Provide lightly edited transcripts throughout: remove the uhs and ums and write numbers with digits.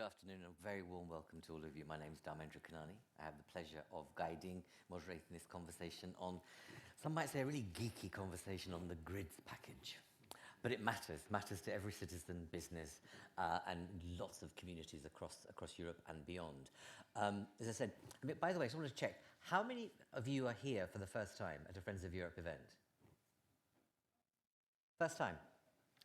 afternoon and a very warm welcome to all of you. My name is Dharmendra Kanani. I have the pleasure of guiding, moderating this conversation on, some might say, a really geeky conversation on the grids package. But it matters to every citizen, business, and lots of communities across Europe and beyond. As I said, by the way, I just want to check, how many of you are here for the first time at a Friends of Europe event? First time?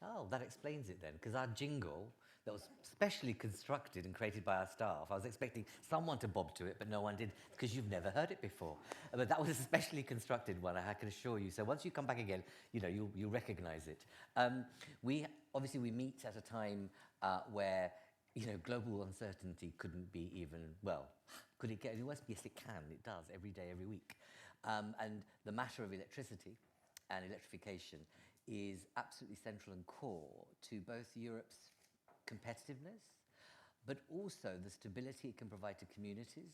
Oh, that explains it then, because our jingle that was specially constructed and created by our staff, I was expecting someone to bob to it, but no one did, because you've never heard it before. But that was a specially constructed one, I can assure you. So once you come back again, you'll recognize it. We meet at a time where global uncertainty couldn't be even, well, could it get any worse? Yes, it can. It does, every day, every week. And the matter of electricity and electrification is absolutely central and core to both Europe's competitiveness, but also the stability it can provide to communities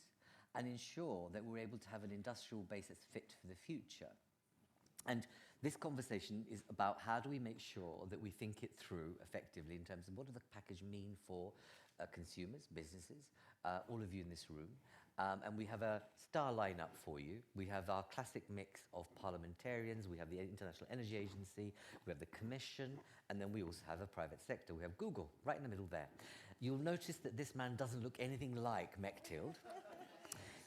and ensure that we're able to have an industrial base that's fit for the future. And this conversation is about how do we make sure that we think it through effectively in terms of what does the package mean for consumers, businesses, all of you in this room. And we have a star lineup for you. We have our classic mix of parliamentarians, we have the International Energy Agency, we have the Commission, and then we also have a private sector. We have Google right in the middle there. You'll notice that this man doesn't look anything like Mechthild.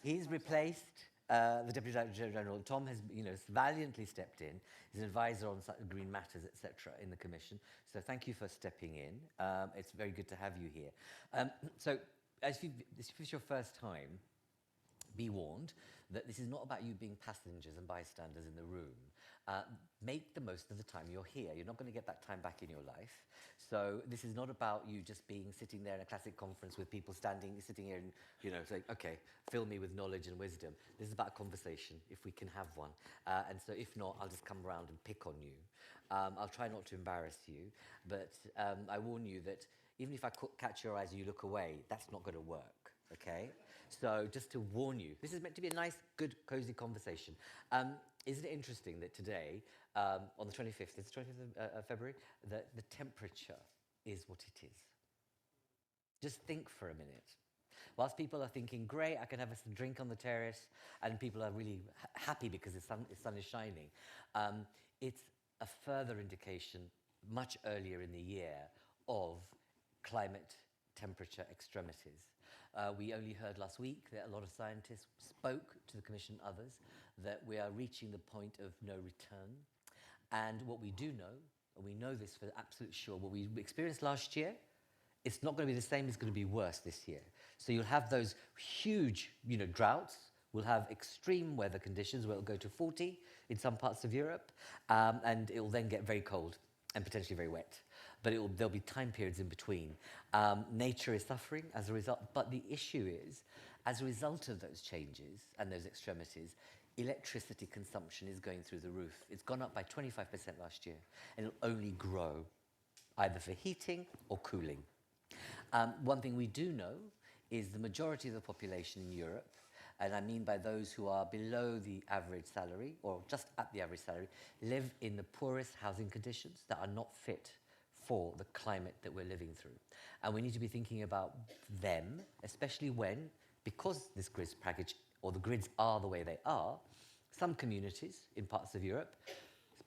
He's replaced the Deputy Director General. Tom has valiantly stepped in. He's an advisor on green matters, etc. in the Commission. So thank you for stepping in. It's very good to have you here. So if it's your first time, be warned that this is not about you being passengers and bystanders in the room. Make the most of the time you're here. You're not going to get that time back in your life. So this is not about you just sitting there in a classic conference with people sitting here and, saying, okay, fill me with knowledge and wisdom. This is about a conversation, if we can have one. And so if not, I'll just come around and pick on you. I'll try not to embarrass you, but I warn you that even if I catch your eyes and you look away, that's not going to work, okay? So just to warn you, this is meant to be a nice, good, cozy conversation. Isn't it interesting that today, on the 25th, it's the 25th of February, that the temperature is what it is? Just think for a minute. Whilst people are thinking, great, I can have a drink on the terrace, and people are really happy because the sun is shining, it's a further indication much earlier in the year of climate temperature extremities. We only heard last week that a lot of scientists spoke to the Commission and others that we are reaching the point of no return. And what we do know, and we know this for absolute sure, what we experienced last year, it's not going to be the same, it's going to be worse this year. So you'll have those huge droughts, we'll have extreme weather conditions where it'll go to 40 in some parts of Europe, and it will then get very cold and potentially very wet. But there'll be time periods in between. Nature is suffering as a result, but the issue is, as a result of those changes and those extremities, electricity consumption is going through the roof. It's gone up by 25% last year, and it'll only grow, either for heating or cooling. One thing we do know is the majority of the population in Europe, and I mean by those who are below the average salary, or just at the average salary, live in the poorest housing conditions that are not fit for the climate that we're living through. And we need to be thinking about them, especially when, because this grids package, or the grids are the way they are, some communities in parts of Europe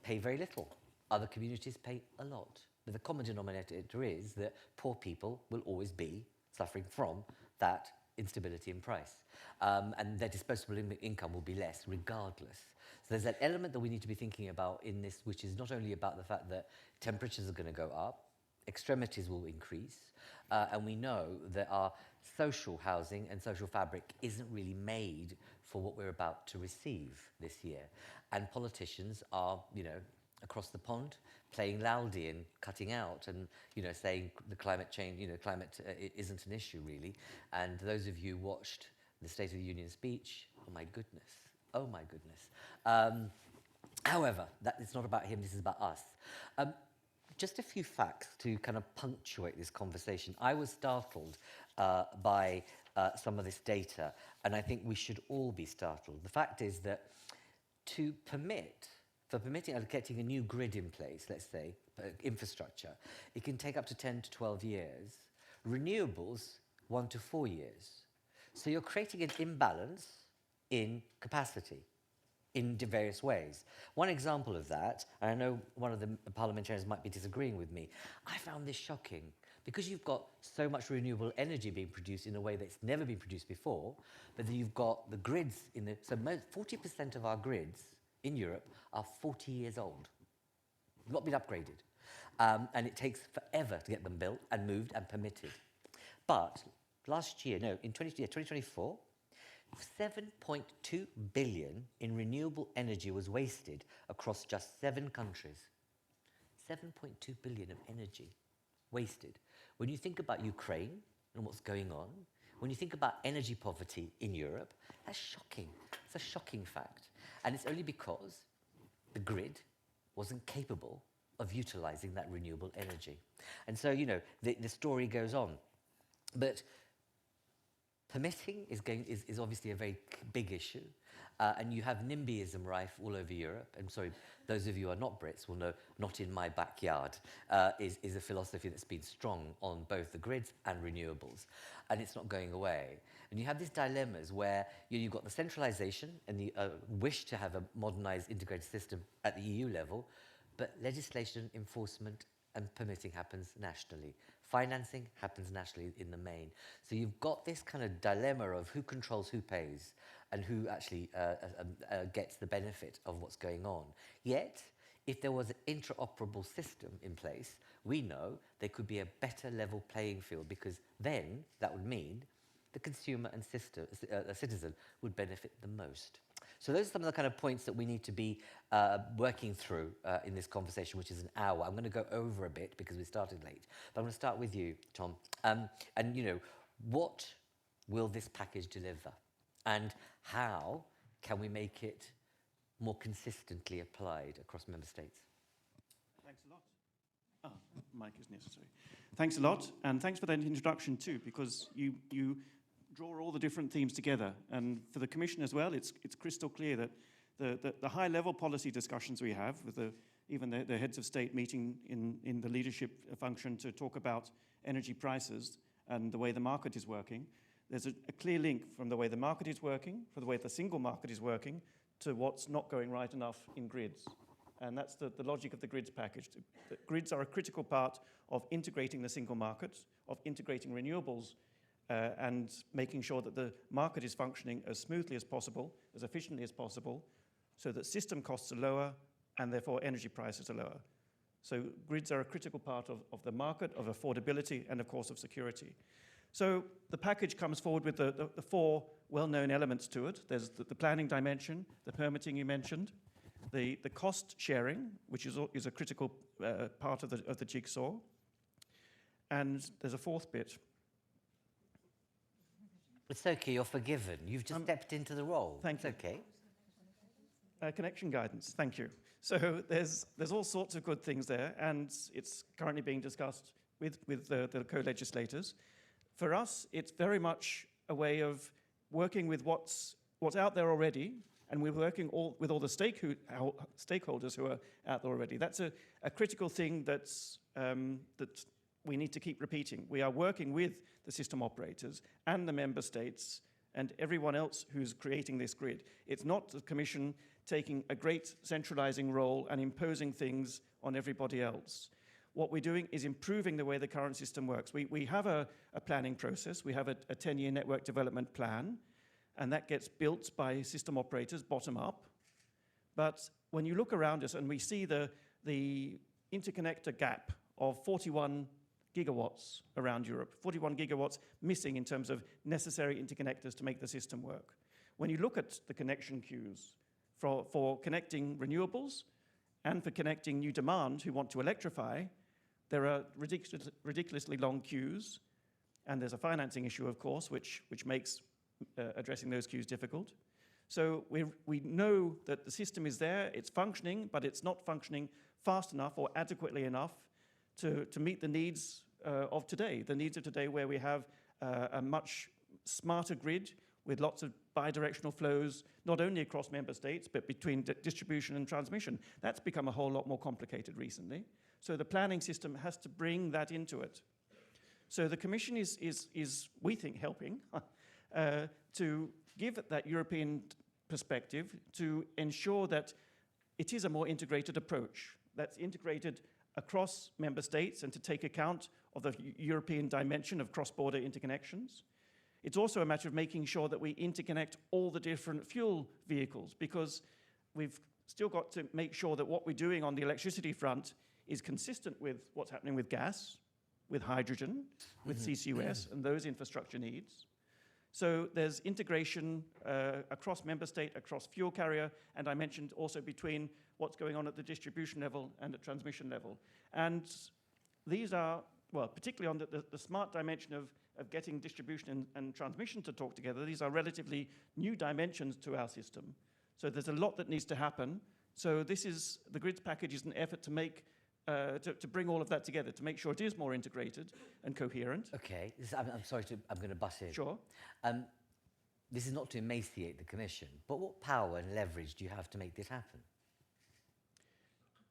pay very little. Other communities pay a lot. But the common denominator is that poor people will always be suffering from that instability in price. And their disposable income will be less regardless. So there's that element that we need to be thinking about in this, which is not only about the fact that temperatures are going to go up, extremities will increase, and we know that our social housing and social fabric isn't really made for what we're about to receive this year. And politicians are, across the pond, playing lousy and cutting out and, saying the climate change, climate isn't an issue really. And those of you who watched the State of the Union speech, oh my goodness. However, it's not about him, this is about us. Just a few facts to kind of punctuate this conversation. I was startled by some of this data, and I think we should all be startled. The fact is that for permitting and getting a new grid in place, let's say, infrastructure, it can take up to 10 to 12 years. Renewables 1 to 4 years. So you're creating an imbalance in capacity in various ways. One example of that, and I know one of the parliamentarians might be disagreeing with me, I found this shocking. Because you've got so much renewable energy being produced in a way that's never been produced before, but then you've got the grids in the, so 40% of our grids in Europe are 40 years old, not been upgraded. And it takes forever to get them built and moved and permitted. But last year, no, in 2024, 7.2 billion in renewable energy was wasted across just 7 countries. 7.2 billion of energy wasted. When you think about Ukraine and what's going on, when you think about energy poverty in Europe, that's shocking. It's a shocking fact. And it's only because the grid wasn't capable of utilizing that renewable energy. And so, you know, the story goes on. But permitting is obviously a very big issue. And you have NIMBYism rife all over Europe. I'm sorry, those of you who are not Brits will know not in my backyard is a philosophy that's been strong on both the grids and renewables. And it's not going away. And you have these dilemmas where you've got the centralization and the wish to have a modernized integrated system at the EU level, but legislation, enforcement, and permitting happens nationally. Financing happens nationally in the main. So you've got this kind of dilemma of who controls who pays and who actually gets the benefit of what's going on. Yet, if there was an interoperable system in place, we know there could be a better level playing field, because then that would mean the consumer and citizen would benefit the most. So those are some of the kind of points that we need to be working through in this conversation, which is an hour. I'm going to go over a bit because we started late. But I'm going to start with you, Tom. And, you know, what will this package deliver? And how can we make it more consistently applied across member states? Thanks a lot. Mic is necessary. Thanks a lot. And thanks for that introduction, too, because you draw all the different themes together. And for the Commission as well, it's crystal clear that the high-level policy discussions we have with even the heads of state meeting in the leadership function to talk about energy prices and the way the market is working, there's a clear link from the way the market is working, from the way the single market is working, to what's not going right enough in grids. And that's the logic of the grids package. The grids are a critical part of integrating the single market, of integrating renewables, and making sure that the market is functioning as smoothly as possible, as efficiently as possible, so that system costs are lower and therefore energy prices are lower. So grids are a critical part of the market, of affordability, and of course of security. So the package comes forward with the 4 well-known elements to it. There's the planning dimension, the permitting you mentioned, the cost sharing, which is a critical part of the jigsaw, and there's a 4th bit. It's okay, you're forgiven. You've just stepped into the role. Thank you. It's okay. Connection guidance, thank you. So there's all sorts of good things there, and it's currently being discussed with the co-legislators. For us, it's very much a way of working with what's out there already, and we're working with all the stakeholders who are out there already. That's a critical thing that we need to keep repeating. We are working with the system operators and the member states and everyone else who's creating this grid. It's not the Commission taking a great centralizing role and imposing things on everybody else. What we're doing is improving the way the current system works. We have a planning process. We have a 10-year network development plan, and that gets built by system operators bottom up. But when you look around us and we see the interconnector gap of 41 gigawatts around Europe, 41 gigawatts missing in terms of necessary interconnectors to make the system work. When you look at the connection queues for connecting renewables and for connecting new demand who want to electrify, there are ridiculously long queues, and there's a financing issue, of course, which makes addressing those queues difficult. So we know that the system is there, it's functioning, but it's not functioning fast enough or adequately enough to meet the needs of today, the needs of today where we have a much smarter grid with lots of bidirectional flows, not only across member states, but between distribution and transmission. That's become a whole lot more complicated recently. So the planning system has to bring that into it. So the Commission is we think, helping to give that European perspective to ensure that it is a more integrated approach that's integrated across member states and to take account of the European dimension of cross-border interconnections. It's also a matter of making sure that we interconnect all the different fuel vehicles, because we've still got to make sure that what we're doing on the electricity front is consistent with what's happening with gas, with hydrogen, with CCUS, and those infrastructure needs. So there's integration across member state, across fuel carrier, and I mentioned also between what's going on at the distribution level and the transmission level. And these are, well, particularly on the smart dimension of getting distribution and transmission to talk together, these are relatively new dimensions to our system. So there's a lot that needs to happen. So this is, the grids package is an effort to make, to bring all of that together, to make sure it is more integrated and coherent. Okay, I'm sorry, I'm going to butt in. Sure. This is not to emaciate the Commission, but what power and leverage do you have to make this happen?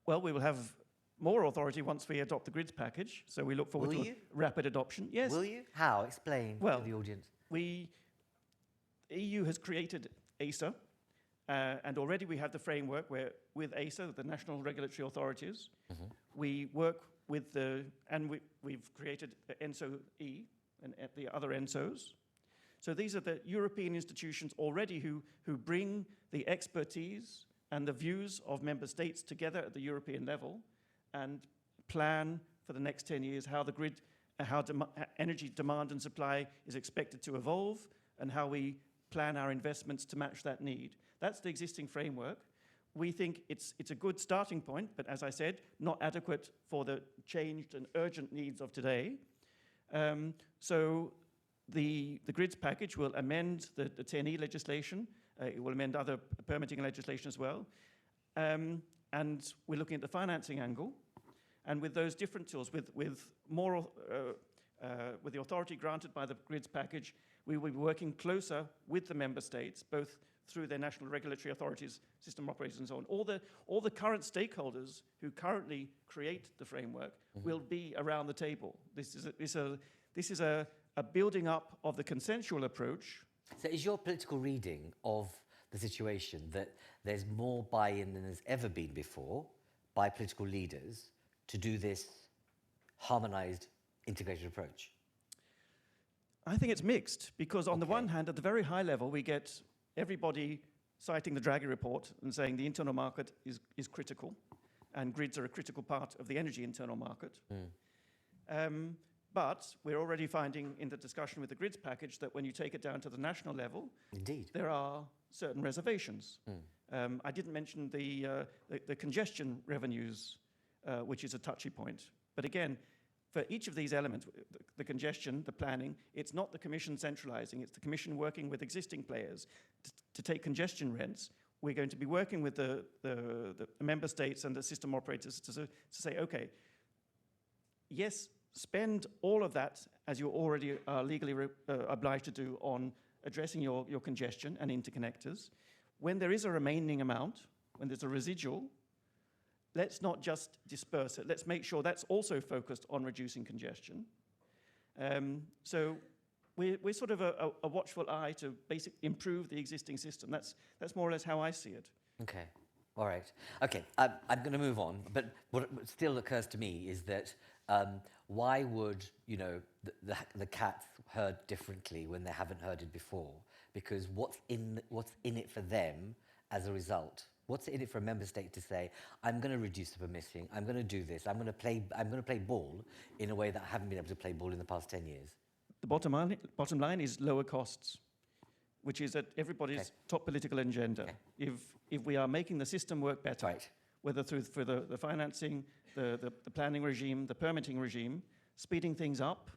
Well, we will have more authority once we adopt the grids package, so we look forward to rapid adoption. Yes. Will you? How? Explain to the audience. The EU has created ACER, and already we have the framework where with ACER, the national regulatory authorities, we work with we've created the ENSO-E and the other ENSOs. So these are the European institutions already who bring the expertise and the views of member states together at the European level and plan for the next 10 years how the grid, how energy demand and supply is expected to evolve, and how we plan our investments to match that need. That's the existing framework. We think it's a good starting point, but as I said, not adequate for the changed and urgent needs of today. So the grids package will amend the 10E legislation. It will amend other permitting legislation as well. And we're looking at the financing angle. And with those different tools, with the authority granted by the grids package, we will be working closer with the member states, both through their national regulatory authorities, system operators and so on. All the current stakeholders who currently create the framework will be around the table. This is a building up of the consensual approach. So is your political reading of the situation that there's more buy-in than there's ever been before by political leaders to do this harmonised, integrated approach? I think it's mixed, because on the one hand, at the very high level, we get everybody citing the Draghi report and saying the internal market is critical, and grids are a critical part of the energy internal market. But we're already finding in the discussion with the grids package that when you take it down to the national level, there are certain reservations. I didn't mention the congestion revenues, which is a touchy point. But again, for each of these elements, the congestion, the planning, it's not the Commission centralising, it's the Commission working with existing players to take congestion rents. We're going to be working with the member states and the system operators to say, okay, yes, spend all of that as you already are legally obliged to do on addressing your congestion and interconnectors. When there is a remaining amount, when there's a residual, let's not just disperse it. Let's make sure that's also focused on reducing congestion. So we're sort of a watchful eye to basically improve the existing system. That's more or less how I see it. Okay, all right. Okay, I'm going to move on, but what still occurs to me is that why would, the cats herd differently when they haven't herded before? Because what's in it for them as a result? What's in it for a member state to say, I'm going to reduce the permitting, I'm going to do this, I'm going to play ball in a way that I haven't been able to play ball in the past 10 years? The bottom line is lower costs, which is at everybody's top political agenda. If we are making the system work better, whether through the financing, the planning regime, the permitting regime, speeding things up,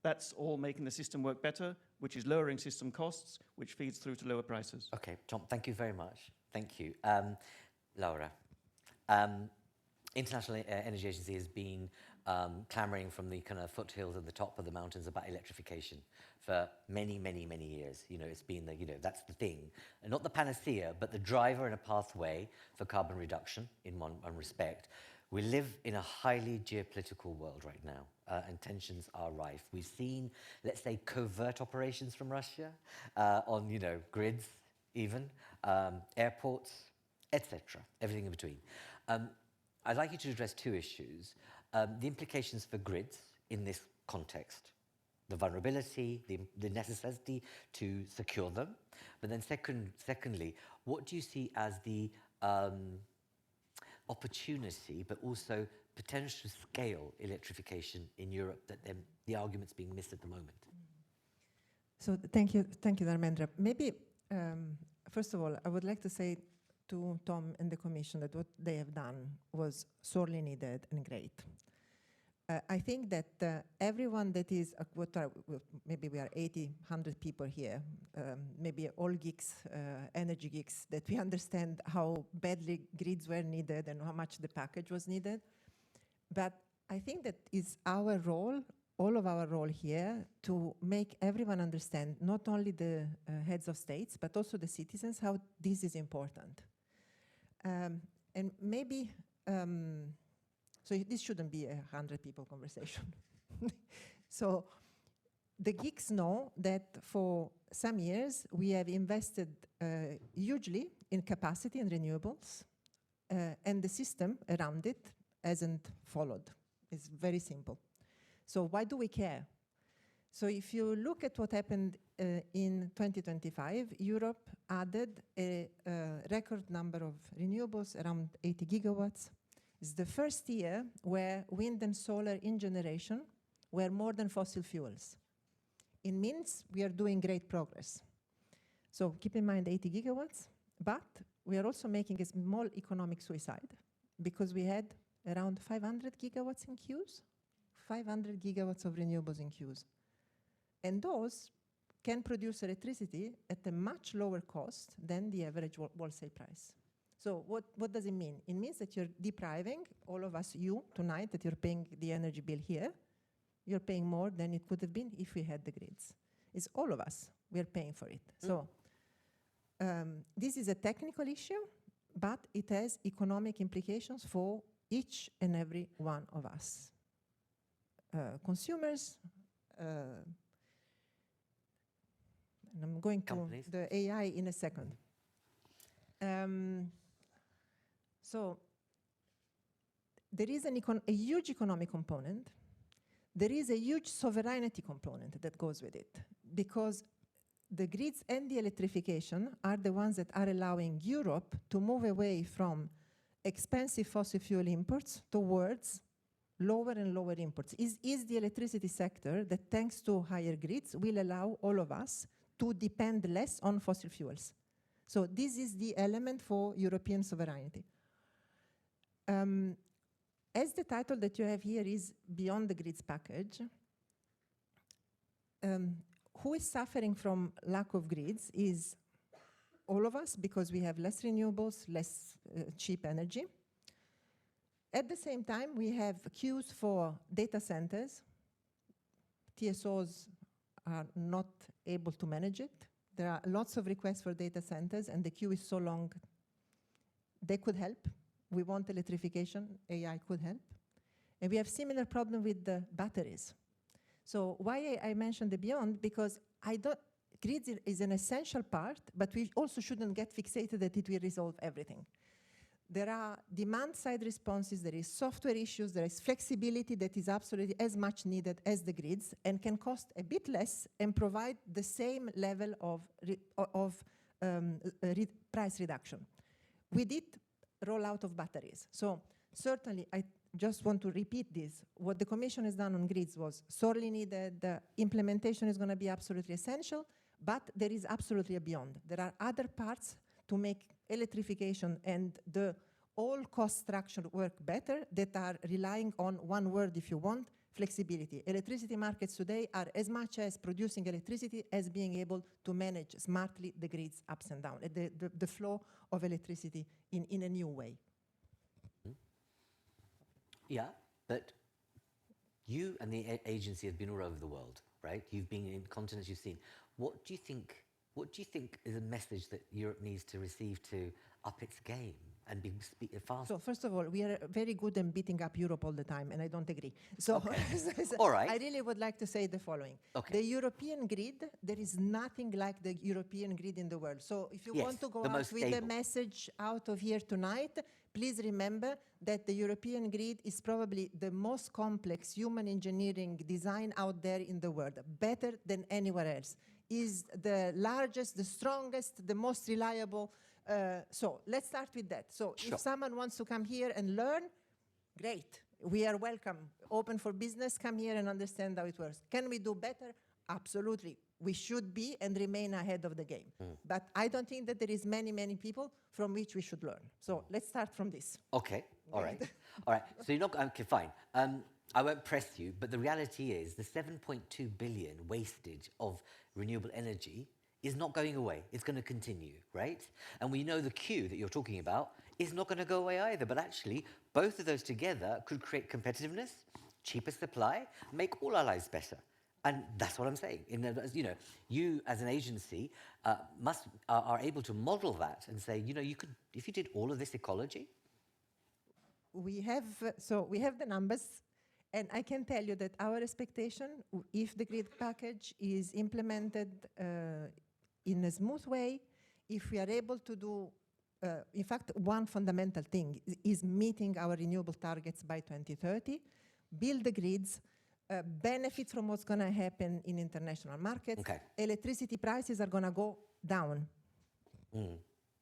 that's all making the system work better, which is lowering system costs, which feeds through to lower prices. Okay, Tom, thank you very much. Thank you. Laura, International Energy Agency has been clamoring from the kind of foothills at the top of the mountains about electrification for many, many, many years. It's been that's the thing. And not the panacea, but the driver and a pathway for carbon reduction in one respect. We live in a highly geopolitical world right now, and tensions are rife. We've seen, let's say, covert operations from Russia on, grids, even airports, etc. Everything in between. I'd like you to address two issues: the implications for grids in this context, the vulnerability, the necessity to secure them, but then secondly, what do you see as the opportunity, but also potential scale electrification in Europe that the argument's being missed at the moment? So thank you, Dharmendra. Maybe, first of all, I would like to say to Tom and the Commission that what they have done was sorely needed and great. I think that everyone that is, maybe we are 80, 100 people here, maybe all geeks, energy geeks, that we understand how badly grids were needed and how much the package was needed. But I think that is our role, all of our role here, to make everyone understand, not only the heads of states, but also the citizens, how this is important. And maybe, so this shouldn't be a 100 people conversation. So the geeks know that for some years we have invested hugely in capacity and renewables, and the system around it hasn't followed. It's very simple. So why do we care? So if you look at what happened in 2025, Europe added a record number of renewables, around 80 gigawatts. It's the first year where wind and solar in generation were more than fossil fuels. It means we are doing great progress. So keep in mind 80 gigawatts, but we are also making a small economic suicide because we had around 500 gigawatts in queues, 500 gigawatts of renewables in queues. And those can produce electricity at a much lower cost than the average wholesale price. So what does it mean? It means that you're depriving all of us, you, tonight, that you're paying the energy bill here, you're paying more than it could have been if we had the grids. It's all of us, we're paying for it. So this is a technical issue, but it has economic implications for each and every one of us. Consumers, and I'm going to the AI in a second. So there is a huge economic component. There is a huge sovereignty component that goes with it, because the grids and the electrification are the ones that are allowing Europe to move away from expensive fossil fuel imports towards lower and lower imports. Is the electricity sector that, thanks to higher grids, will allow all of us to depend less on fossil fuels. So this is the element for European sovereignty. As the title that you have here is Beyond the Grids package, who is suffering from lack of grids is all of us, because we have less renewables, less cheap energy. At the same time, we have queues for data centers. TSOs are not able to manage it. There are lots of requests for data centers, and the queue is so long. They could help. We want electrification. AI could help. And we have similar problem with the batteries. So why I mentioned the beyond, because grids is an essential part, but we also shouldn't get fixated that it will resolve everything. There are demand-side responses, there is software issues, there is flexibility that is absolutely as much needed as the grids and can cost a bit less and provide the same level of price reduction. We did roll out of batteries. So certainly, I just want to repeat this. What the Commission has done on grids was sorely needed. The implementation is going to be absolutely essential, but there is absolutely a beyond. There are other parts to make electrification and the all cost structure work better that are relying on one word, if you want, flexibility. Electricity markets today are as much as producing electricity as being able to manage smartly the grids ups and down, the flow of electricity in a new way. Yeah, but you and the agency have been all over the world, right? You've been in continents you've seen. What do you think, What do you think is a message that Europe needs to receive to up its game and be fast? So first of all, we are very good in beating up Europe all the time, and I don't agree. So, Okay. so All right. I really would like to say the following. Okay. The European grid, there is nothing like the European grid in the world. So if you Yes, want to go the out most with a stable. message out of here tonight, please remember that the European grid is probably the most complex human engineering design out there in the world, better than anywhere else. Is the largest, the strongest, the most reliable. So let's start with that. So Sure. if someone wants to come here and learn, great. We are welcome. Open for business. Come here and understand how it works. Can we do better? Absolutely. We should be and remain ahead of the game. But I don't think that there is many people from which we should learn. So let's start from this. Okay, all right. All right, so you're not, okay, fine. I won't press you, but the reality is the 7.2 billion wastage of renewable energy is not going away. It's going to continue, right? And we know the queue that you're talking about is not going to go away either. But actually, both of those together could create competitiveness, cheaper supply, make all our lives better. And that's what I'm saying. You as an agency are able to model that and say, you could, if you did all of this ecology. We have the numbers, and I can tell you that our expectation, if the grid package is implemented in a smooth way, if we are able to do, in fact, one fundamental thing is meeting our renewable targets by 2030, build the grids, benefit from what's going to happen in international markets. Okay. Electricity prices are going to go down.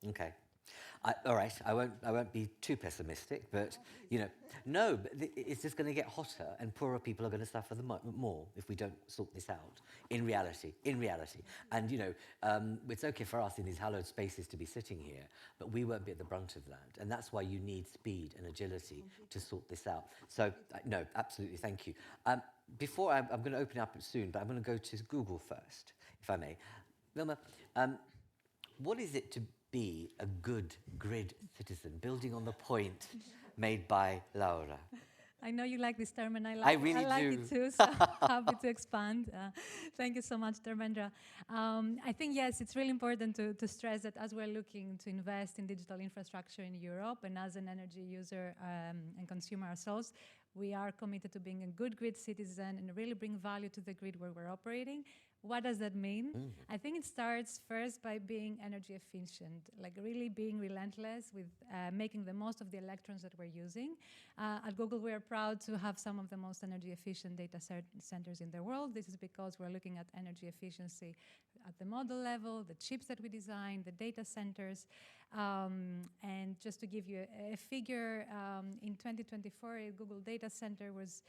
Okay. All right, I won't be too pessimistic, but, no, but it's just going to get hotter and poorer people are going to suffer more if we don't sort this out, in reality. And, it's okay for us in these hallowed spaces to be sitting here, but we won't be at the brunt of that. And that's why you need speed and agility to sort this out. So, no, absolutely, thank you. Before I'm going to open up soon, but I'm going to go to Google first, if I may. Wilma, what is it to be a good grid citizen, building on the point made by Laura? I know you like this term, and I I like really do. it too, so happy to expand. Thank you so much, Dharmendra. I think, yes, it's really important to stress that as we're looking to invest in digital infrastructure in Europe, and as an energy user and consumer ourselves, we are committed to being a good grid citizen and really bring value to the grid where we're operating. What does that mean? I think it starts first by being energy efficient, like really being relentless with making the most of the electrons that we're using. At Google, we are proud to have some of the most energy efficient data centers in the world. This is because we're looking at energy efficiency at the model level, the chips that we design, the data centers. And just to give you a figure, in 2024, a Google data center was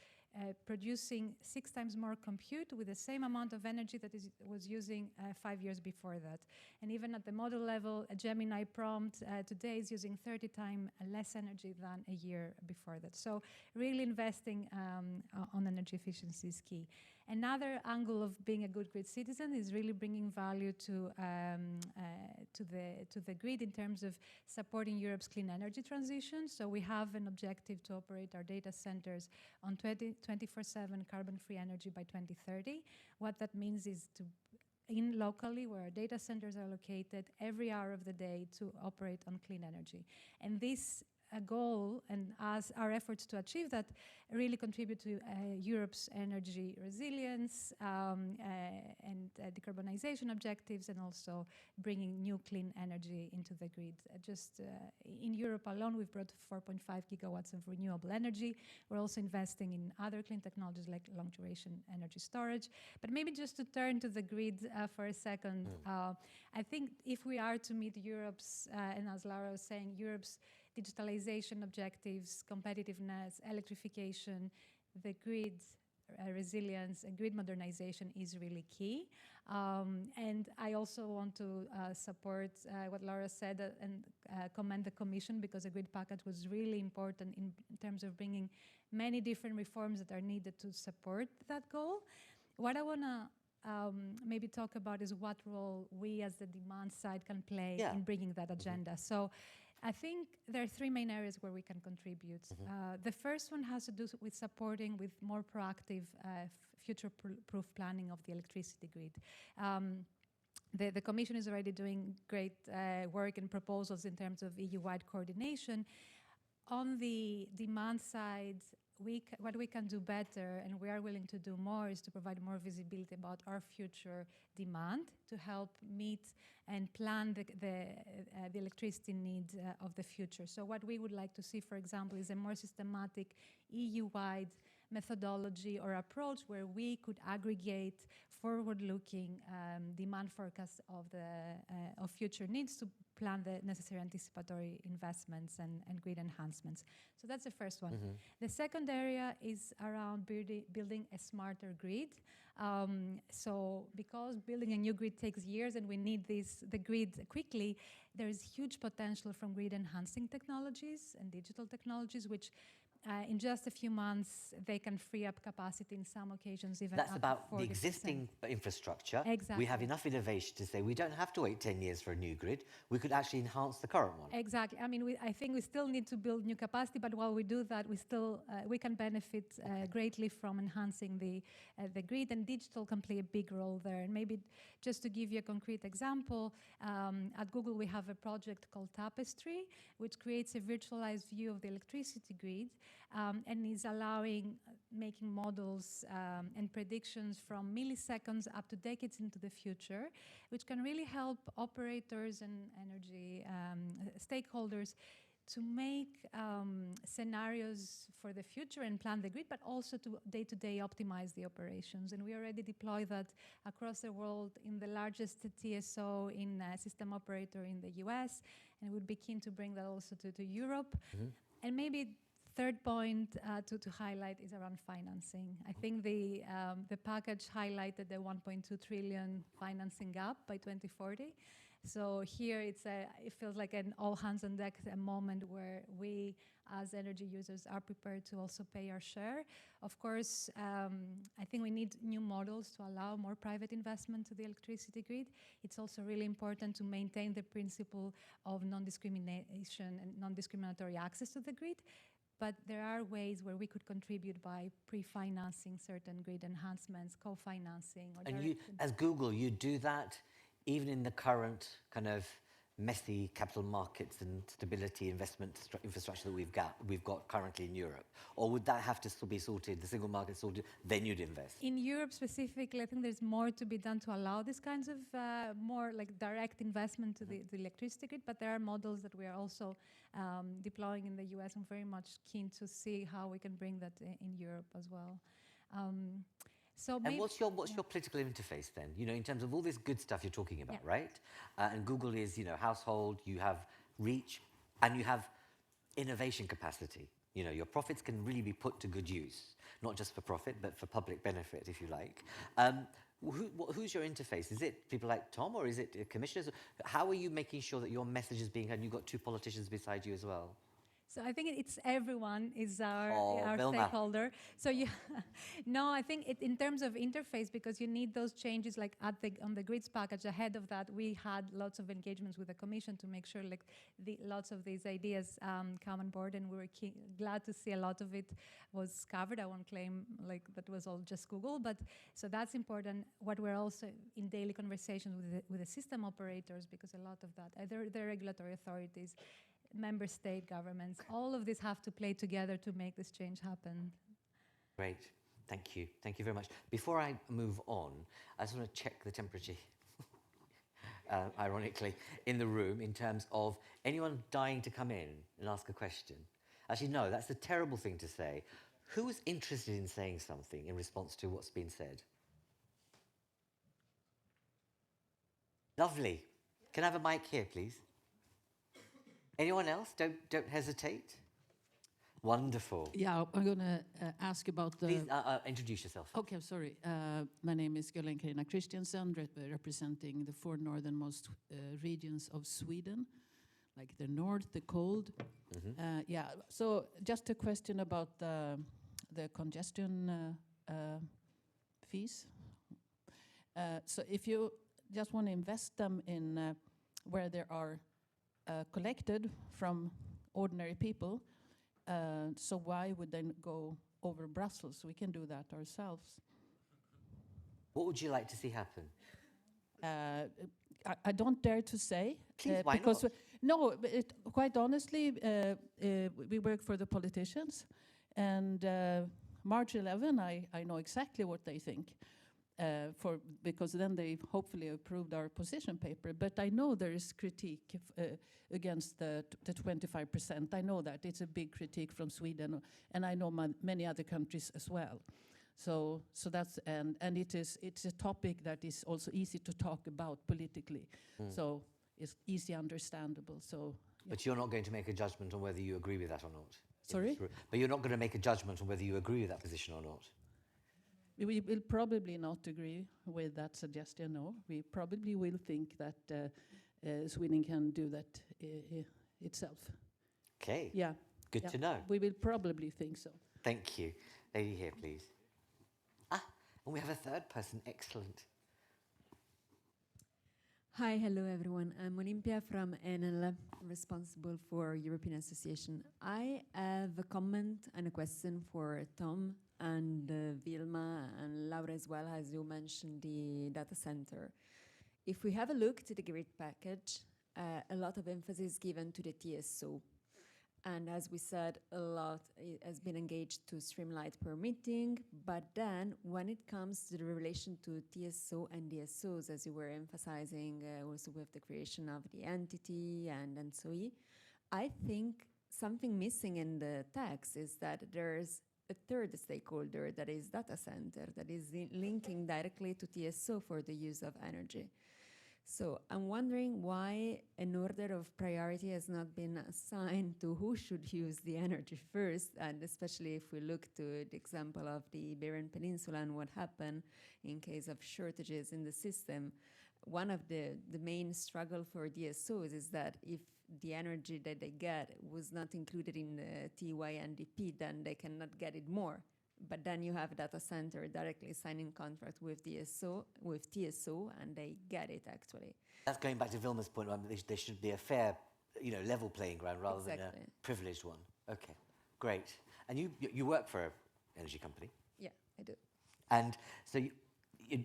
producing 6 times more compute with the same amount of energy that it was using 5 years before that. And even at the model level, a Gemini prompt today is using 30 times less energy than a year before that. So really investing on energy efficiency is key. Another angle of being a good grid citizen is really bringing value to the grid in terms of supporting Europe's clean energy transition. So we have an objective to operate our data centers on 24/7 carbon-free energy by 2030. What that means is to locally where our data centers are located every hour of the day to operate on clean energy. And this goal and as our efforts to achieve that really contribute to Europe's energy resilience and decarbonization objectives, and also bringing new clean energy into the grid. In Europe alone, we've brought 4.5 gigawatts of renewable energy. We're also investing in other clean technologies like long-duration energy storage. But maybe just to turn to the grid for a second, I think if we are to meet Europe's, and as Laura was saying, Europe's digitalization objectives, competitiveness, electrification, the grid resilience and grid modernization is really key. And I also want to support what Laura said and commend the Commission, because the grid package was really important in terms of bringing many different reforms that are needed to support that goal. What I want to maybe talk about is what role we as the demand side can play in bringing that agenda. So I think there are 3 main areas where we can contribute. The first one has to do with supporting with more proactive future-proof planning of the electricity grid. the Commission is already doing great work and proposals in terms of EU-wide coordination. On the demand side, what we can do better, and we are willing to do more, is to provide more visibility about our future demand to help meet and plan the electricity needs of the future. So what we would like to see, for example, is a more systematic EU-wide methodology or approach where we could aggregate forward-looking demand forecasts of future needs to plan the necessary anticipatory investments and grid enhancements. So that's the first one. The second area is around building a smarter grid. So because building a new grid takes years and we need the grid quickly, there is huge potential from grid enhancing technologies and digital technologies, which in just a few months, they can free up capacity in some occasions even That's up about to 40%. the existing infrastructure. Exactly. We have enough innovation to say we don't have to wait 10 years for a new grid. We could actually enhance the current one. Exactly. I mean, I think we still need to build new capacity, but while we do that, we can benefit greatly from enhancing the grid, and digital can play a big role there. And maybe just to give you a concrete example, at Google we have a project called Tapestry, which creates a virtualized view of the electricity grid and is allowing making models and predictions from milliseconds up to decades into the future, which can really help operators and energy stakeholders to make scenarios for the future and plan the grid, but also to day-to-day optimize the operations. And we already deploy that across the world in the largest TSO in system operator in the US, and would be keen to bring that also to Europe. And maybe third point to highlight is around financing. I think the package highlighted the 1.2 trillion financing gap by 2040. So here it feels like an all hands on deck moment where we as energy users are prepared to also pay our share. Of course, I think we need new models to allow more private investment to the electricity grid. It's also really important to maintain the principle of non-discrimination and non-discriminatory access to the grid. But there are ways where we could contribute by pre-financing certain grid enhancements, co-financing. And you, as Google, you do that even in the current kind of messy capital markets and stability investment infrastructure that we've got currently in Europe? Or would that have to still be sorted, the single market sorted, then you'd invest? In Europe specifically, I think there's more to be done to allow this kinds of more like direct investment to the electricity grid, but there are models that we are also deploying in the US. I'm very much keen to see how we can bring that in Europe as well. And what's your political interface then? You know, in terms of all this good stuff you're talking about, right? And Google is, you know, household, you have reach, and you have innovation capacity. You know, your profits can really be put to good use, not just for profit, but for public benefit, if you like. Who's your interface? Is it people like Tom, or is it commissioners? How are you making sure that your message is being heard? And you've got two politicians beside you as well. So I think it's everyone is our stakeholder. So no, I think in terms of interface, because you need those changes like on the grids package. Ahead of that, we had lots of engagements with the Commission to make sure like lots of these ideas come on board, and we were glad to see a lot of it was covered. I won't claim like that was all just Google, but so that's important. What we're also in daily conversations with the system operators, because a lot of that, either the regulatory authorities, member state governments, all of these have to play together to make this change happen. Great, thank you. Thank you very much. Before I move on, I just want to check the temperature, ironically, in the room in terms of anyone dying to come in and ask a question. Actually, no, that's a terrible thing to say. Who is interested in saying something in response to what's been said? Lovely. Can I have a mic here, please? Anyone else? Don't hesitate. Wonderful. Yeah, I'm going to ask about the... Please introduce yourself. Okay, I'm sorry. My name is Gullen Carina Christiansen, representing the four northernmost regions of Sweden, like the north, the cold. Yeah, so just a question about the congestion fees. So if you just want to invest them in where there are collected from ordinary people, so why would they go over Brussels? We can do that ourselves. What would you like to see happen? I don't dare to say. Please, why because not? No, but quite honestly, we work for the politicians, and March 11, I know exactly what they think, because then they hopefully approved our position paper. But I know there is critique against the 25%. I know that it's a big critique from Sweden, and I know many other countries as well. So that's and it's a topic that is also easy to talk about politically. So it's easy understandable. So yeah. But you're not going to make a judgment on whether you agree with that or not. Sorry? But you're not going to make a judgment on whether you agree with that position or not. We will probably not agree with that suggestion. No, we probably will think that Sweden can do that itself. Okay. Yeah. Good Yeah. to know. We will probably think so. Thank you. Lady here, please. And we have a third person. Excellent. Hi, hello everyone. I'm Olympia from Enel, responsible for European Association. I have a comment and a question for Tom and Vilma and Laura as well, as you mentioned the data center. If we have a look to the grid package, a lot of emphasis given to the TSO. And as we said, a lot has been engaged to streamline permitting, but then when it comes to the relation to TSO and DSOs, as you were emphasizing also with the creation of the entity and so on, I think something missing in the text is that there's a third stakeholder, that is data center, that is linking directly to TSO for the use of energy. So I'm wondering why an order of priority has not been assigned to who should use the energy first, and especially if we look to the example of the Iberian Peninsula and what happened in case of shortages in the system. One of the main struggle for DSOs is that if the energy that they get was not included in the TYNDP, then they cannot get it more. But then you have a data center directly signing contract with TSO, and they get it actually. That's going back to Vilma's point. There should be a fair, level playing ground rather than a privileged one. Okay, great. And you work for an energy company. Yeah, I do. And so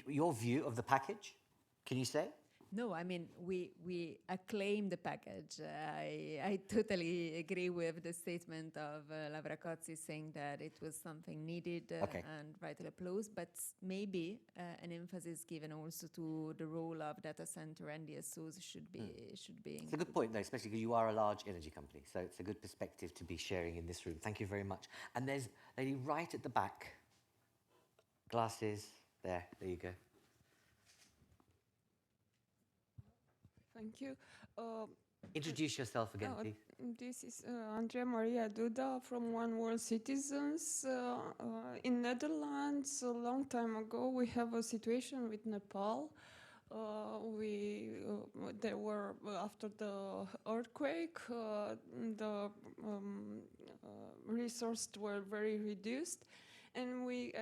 your view of the package, can you say? No, I mean, we acclaim the package. I totally agree with the statement of Laura Cozzi saying that it was something needed and rightly applause, but maybe an emphasis given also to the role of data center and DSOs should be It's a good point, though, especially because you are a large energy company, so it's a good perspective to be sharing in this room. Thank you very much. And there's a lady right at the back. Glasses. There you go. Thank you. Introduce yourself again, please. This is Andrea Maria Duda from One World Citizens. In Netherlands, a long time ago, we have a situation with Nepal. There were, after the earthquake, the resources were very reduced, and we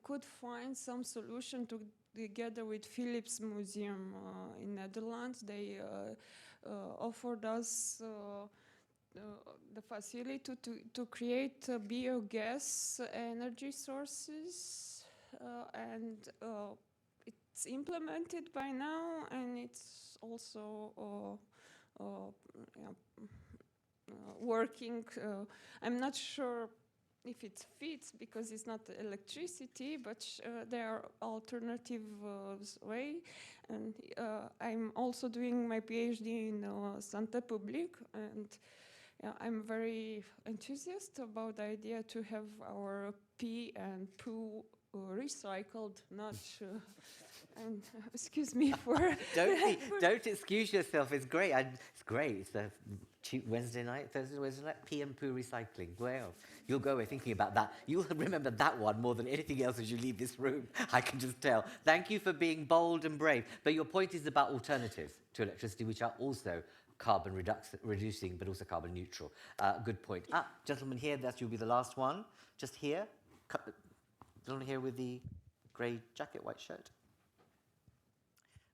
could find some solution together with Philips Museum in Netherlands. They offered us the facility to create biogas energy sources, and it's implemented by now, and it's also working. I'm not sure if it fits because it's not electricity, but there are alternative way. And I'm also doing my PhD in Santé Publique, and I'm very enthusiastic about the idea to have our pee and poo recycled, not. And excuse me for. Don't excuse yourself. It's great. It's great. It's a Wednesday night, Thursday night, pee and poo recycling. Well, you'll go away thinking about that. You'll remember that one more than anything else as you leave this room. I can just tell. Thank you for being bold and brave. But your point is about alternatives to electricity, which are also carbon reducing, but also carbon neutral. Good point. Gentleman here, you'll be the last one. Just here. Gentleman here with the grey jacket, white shirt.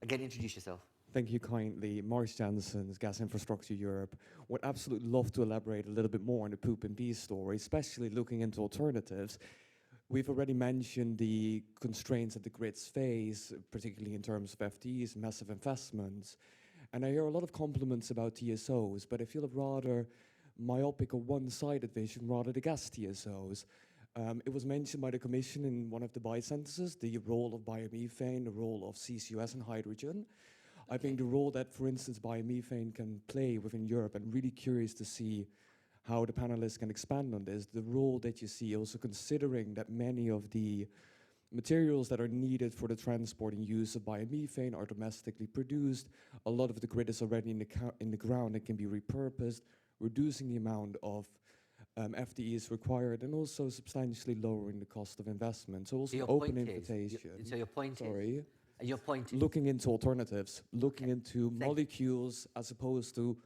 Again, introduce yourself. Thank you kindly. Maurice Janssens, Gas Infrastructure Europe. Would absolutely love to elaborate a little bit more on the poop and pee story, especially looking into alternatives. we've already mentioned the constraints that the grids face, particularly in terms of FTEs, massive investments. And I hear a lot of compliments about TSOs, but I feel a rather myopic or one-sided vision, rather the gas TSOs. It was mentioned by the Commission in one of the sentences, the role of biomethane, the role of CCUS and hydrogen. I think the role that, for instance, biomethane can play within Europe, I'm really curious to see how the panelists can expand on this, the role that you see, also considering that many of the materials that are needed for the transport and use of biomethane are domestically produced. A lot of the grid is already in the ground and can be repurposed, reducing the amount of FTEs required and also substantially lowering the cost of investment. So also Your open point invitation. So your point Sorry. is? Your point is? Looking into alternatives, looking into Thank you. molecules as opposed to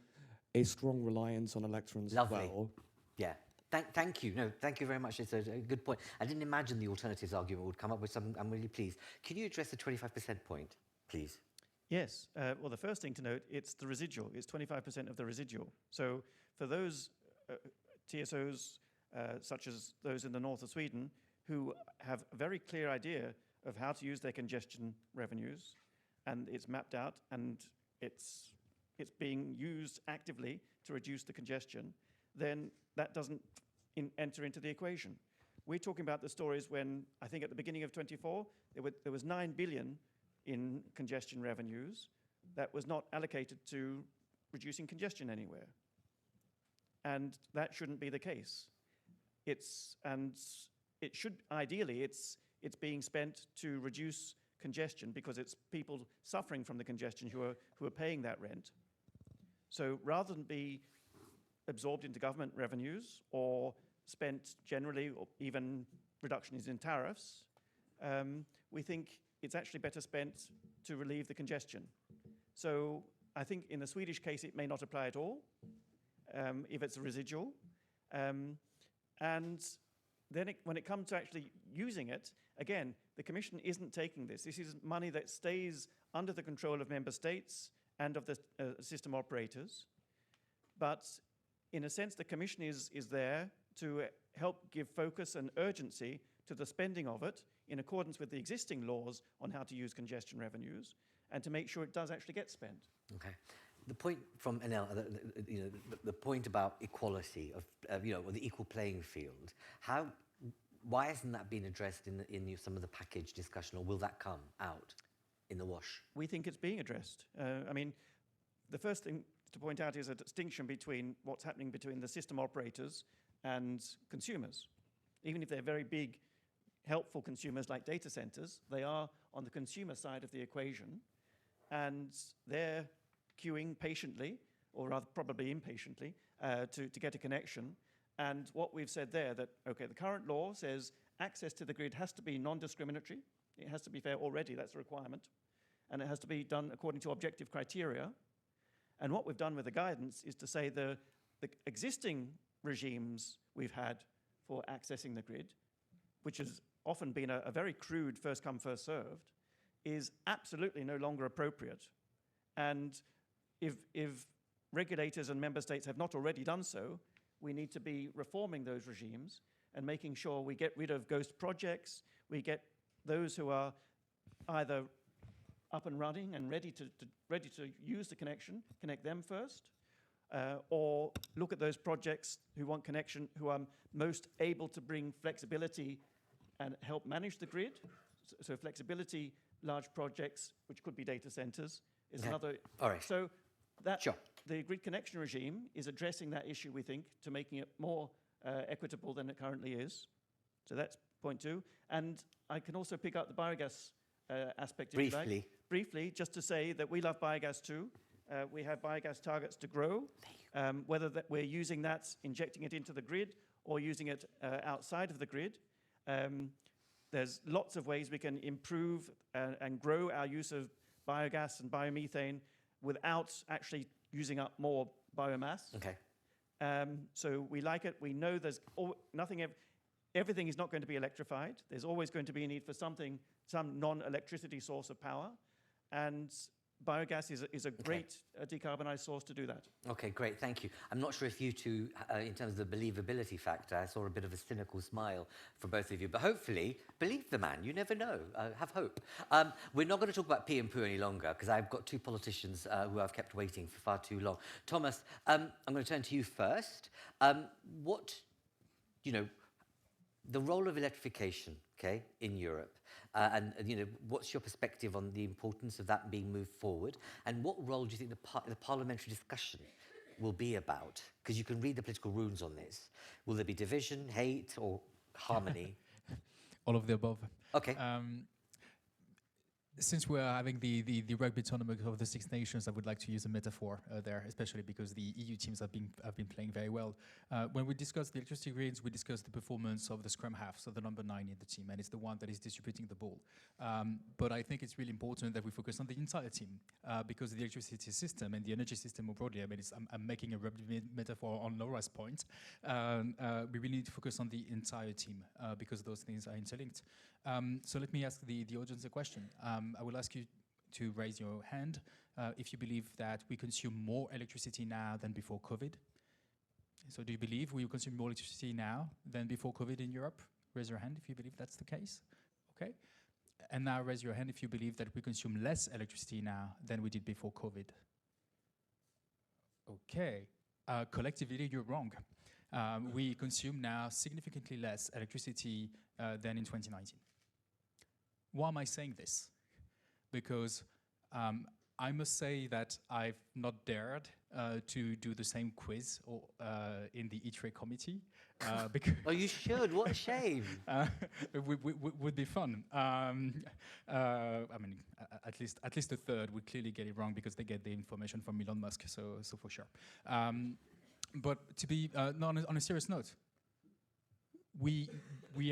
a strong reliance on electrons Lovely. as well. Yeah. Thank you. No, thank you very much. It's a good point. I didn't imagine the alternatives argument would come up with something. I'm really pleased. Can you address the 25% point, please? Yes. Well, the first thing to note, it's the residual. It's 25% of the residual. So for those TSOs, such as those in the north of Sweden, who have a very clear idea of how to use their congestion revenues, and it's mapped out, and it's being used actively to reduce the congestion, then that doesn't enter into the equation. We're talking about the stories when, I think at the beginning of 24, there was 9 billion in congestion revenues that was not allocated to reducing congestion anywhere. And that shouldn't be the case. It should, ideally, it's being spent to reduce congestion because it's people suffering from the congestion who are paying that rent. So rather than be absorbed into government revenues or spent generally, or even reductions in tariffs, we think it's actually better spent to relieve the congestion. So I think in the Swedish case, it may not apply at all if it's a residual. And then when it comes to actually using it, again, the Commission isn't taking this. This is money that stays under the control of member states and of the system operators. But in a sense, the Commission is there to help give focus and urgency to the spending of it in accordance with the existing laws on how to use congestion revenues and to make sure it does actually get spent. Okay. The point from Enel, the point about equality of the equal playing field. Why hasn't that been addressed in some of the package discussion, or will that come out in the wash? We think it's being addressed. I mean, the first thing to point out is a distinction between what's happening between the system operators and consumers. Even if they're very big, helpful consumers like data centers, they are on the consumer side of the equation, and they're queuing patiently, or rather probably impatiently, to get a connection. And what we've said there, that, okay, the current law says access to the grid has to be non-discriminatory. It has to be fair already, that's a requirement. And it has to be done according to objective criteria. And what we've done with the guidance is to say the existing regimes we've had for accessing the grid, which has often been a very crude first come, first served, is absolutely no longer appropriate. And if regulators and member states have not already done so, we need to be reforming those regimes and making sure we get rid of ghost projects, we get those who are either up and running and ready to use the connection, connect them first, or look at those projects who want connection, who are most able to bring flexibility and help manage the grid. So flexibility, large projects, which could be data centers, is another. All right. So that Sure. the grid connection regime is addressing that issue, we think, to making it more equitable than it currently is. So that's point two. And I can also pick up the biogas aspect, if you like. Briefly. Briefly, just to say that we love biogas too. We have biogas targets to grow, whether that we're using that, injecting it into the grid, or using it outside of the grid. There's lots of ways we can improve and grow our use of biogas and biomethane without actually using up more biomass. Okay. So we like it. We know there's everything is not going to be electrified. There's always going to be a need for some non-electricity source of power. And biogas is a great decarbonized source to do that. Okay, great, thank you. I'm not sure if you two, in terms of the believability factor, I saw a bit of a cynical smile from both of you, but hopefully, believe the man, you never know, have hope. We're not going to talk about pee and poo any longer, because I've got two politicians who I've kept waiting for far too long. Thomas, I'm going to turn to you first. What, you know, the role of electrification, okay, in Europe, and you know, what's your perspective on the importance of that being moved forward, and what role do you think the parliamentary discussion will be about? Because you can read the political runes on this. Will there be division, hate, or harmony? All of the above. Okay. Since we're having the rugby tournament of the Six Nations, I would like to use a metaphor there, especially because the EU teams have been playing very well. When we discuss the electricity grids, we discuss the performance of the scrum half, so the number 9 in the team, and it's the one that is distributing the ball. But I think it's really important that we focus on the entire team, because the electricity system and the energy system more broadly, I mean, I'm making a rugby metaphor on Laura's point. We really need to focus on the entire team because those things are interlinked. So let me ask the audience a question. I will ask you to raise your hand if you believe that we consume more electricity now than before COVID. So do you believe we consume more electricity now than before COVID in Europe? Raise your hand if you believe that's the case. Okay. And now raise your hand if you believe that we consume less electricity now than we did before COVID. Okay. Collectively, you're wrong. We consume now significantly less electricity than in 2019. Why am I saying this? Because I must say that I've not dared to do the same quiz or, in the ITRE committee. Oh, you should. What a shame. It would be fun. I mean, at least a third would clearly get it wrong because they get the information from Elon Musk, so for sure. But to be on a serious note, we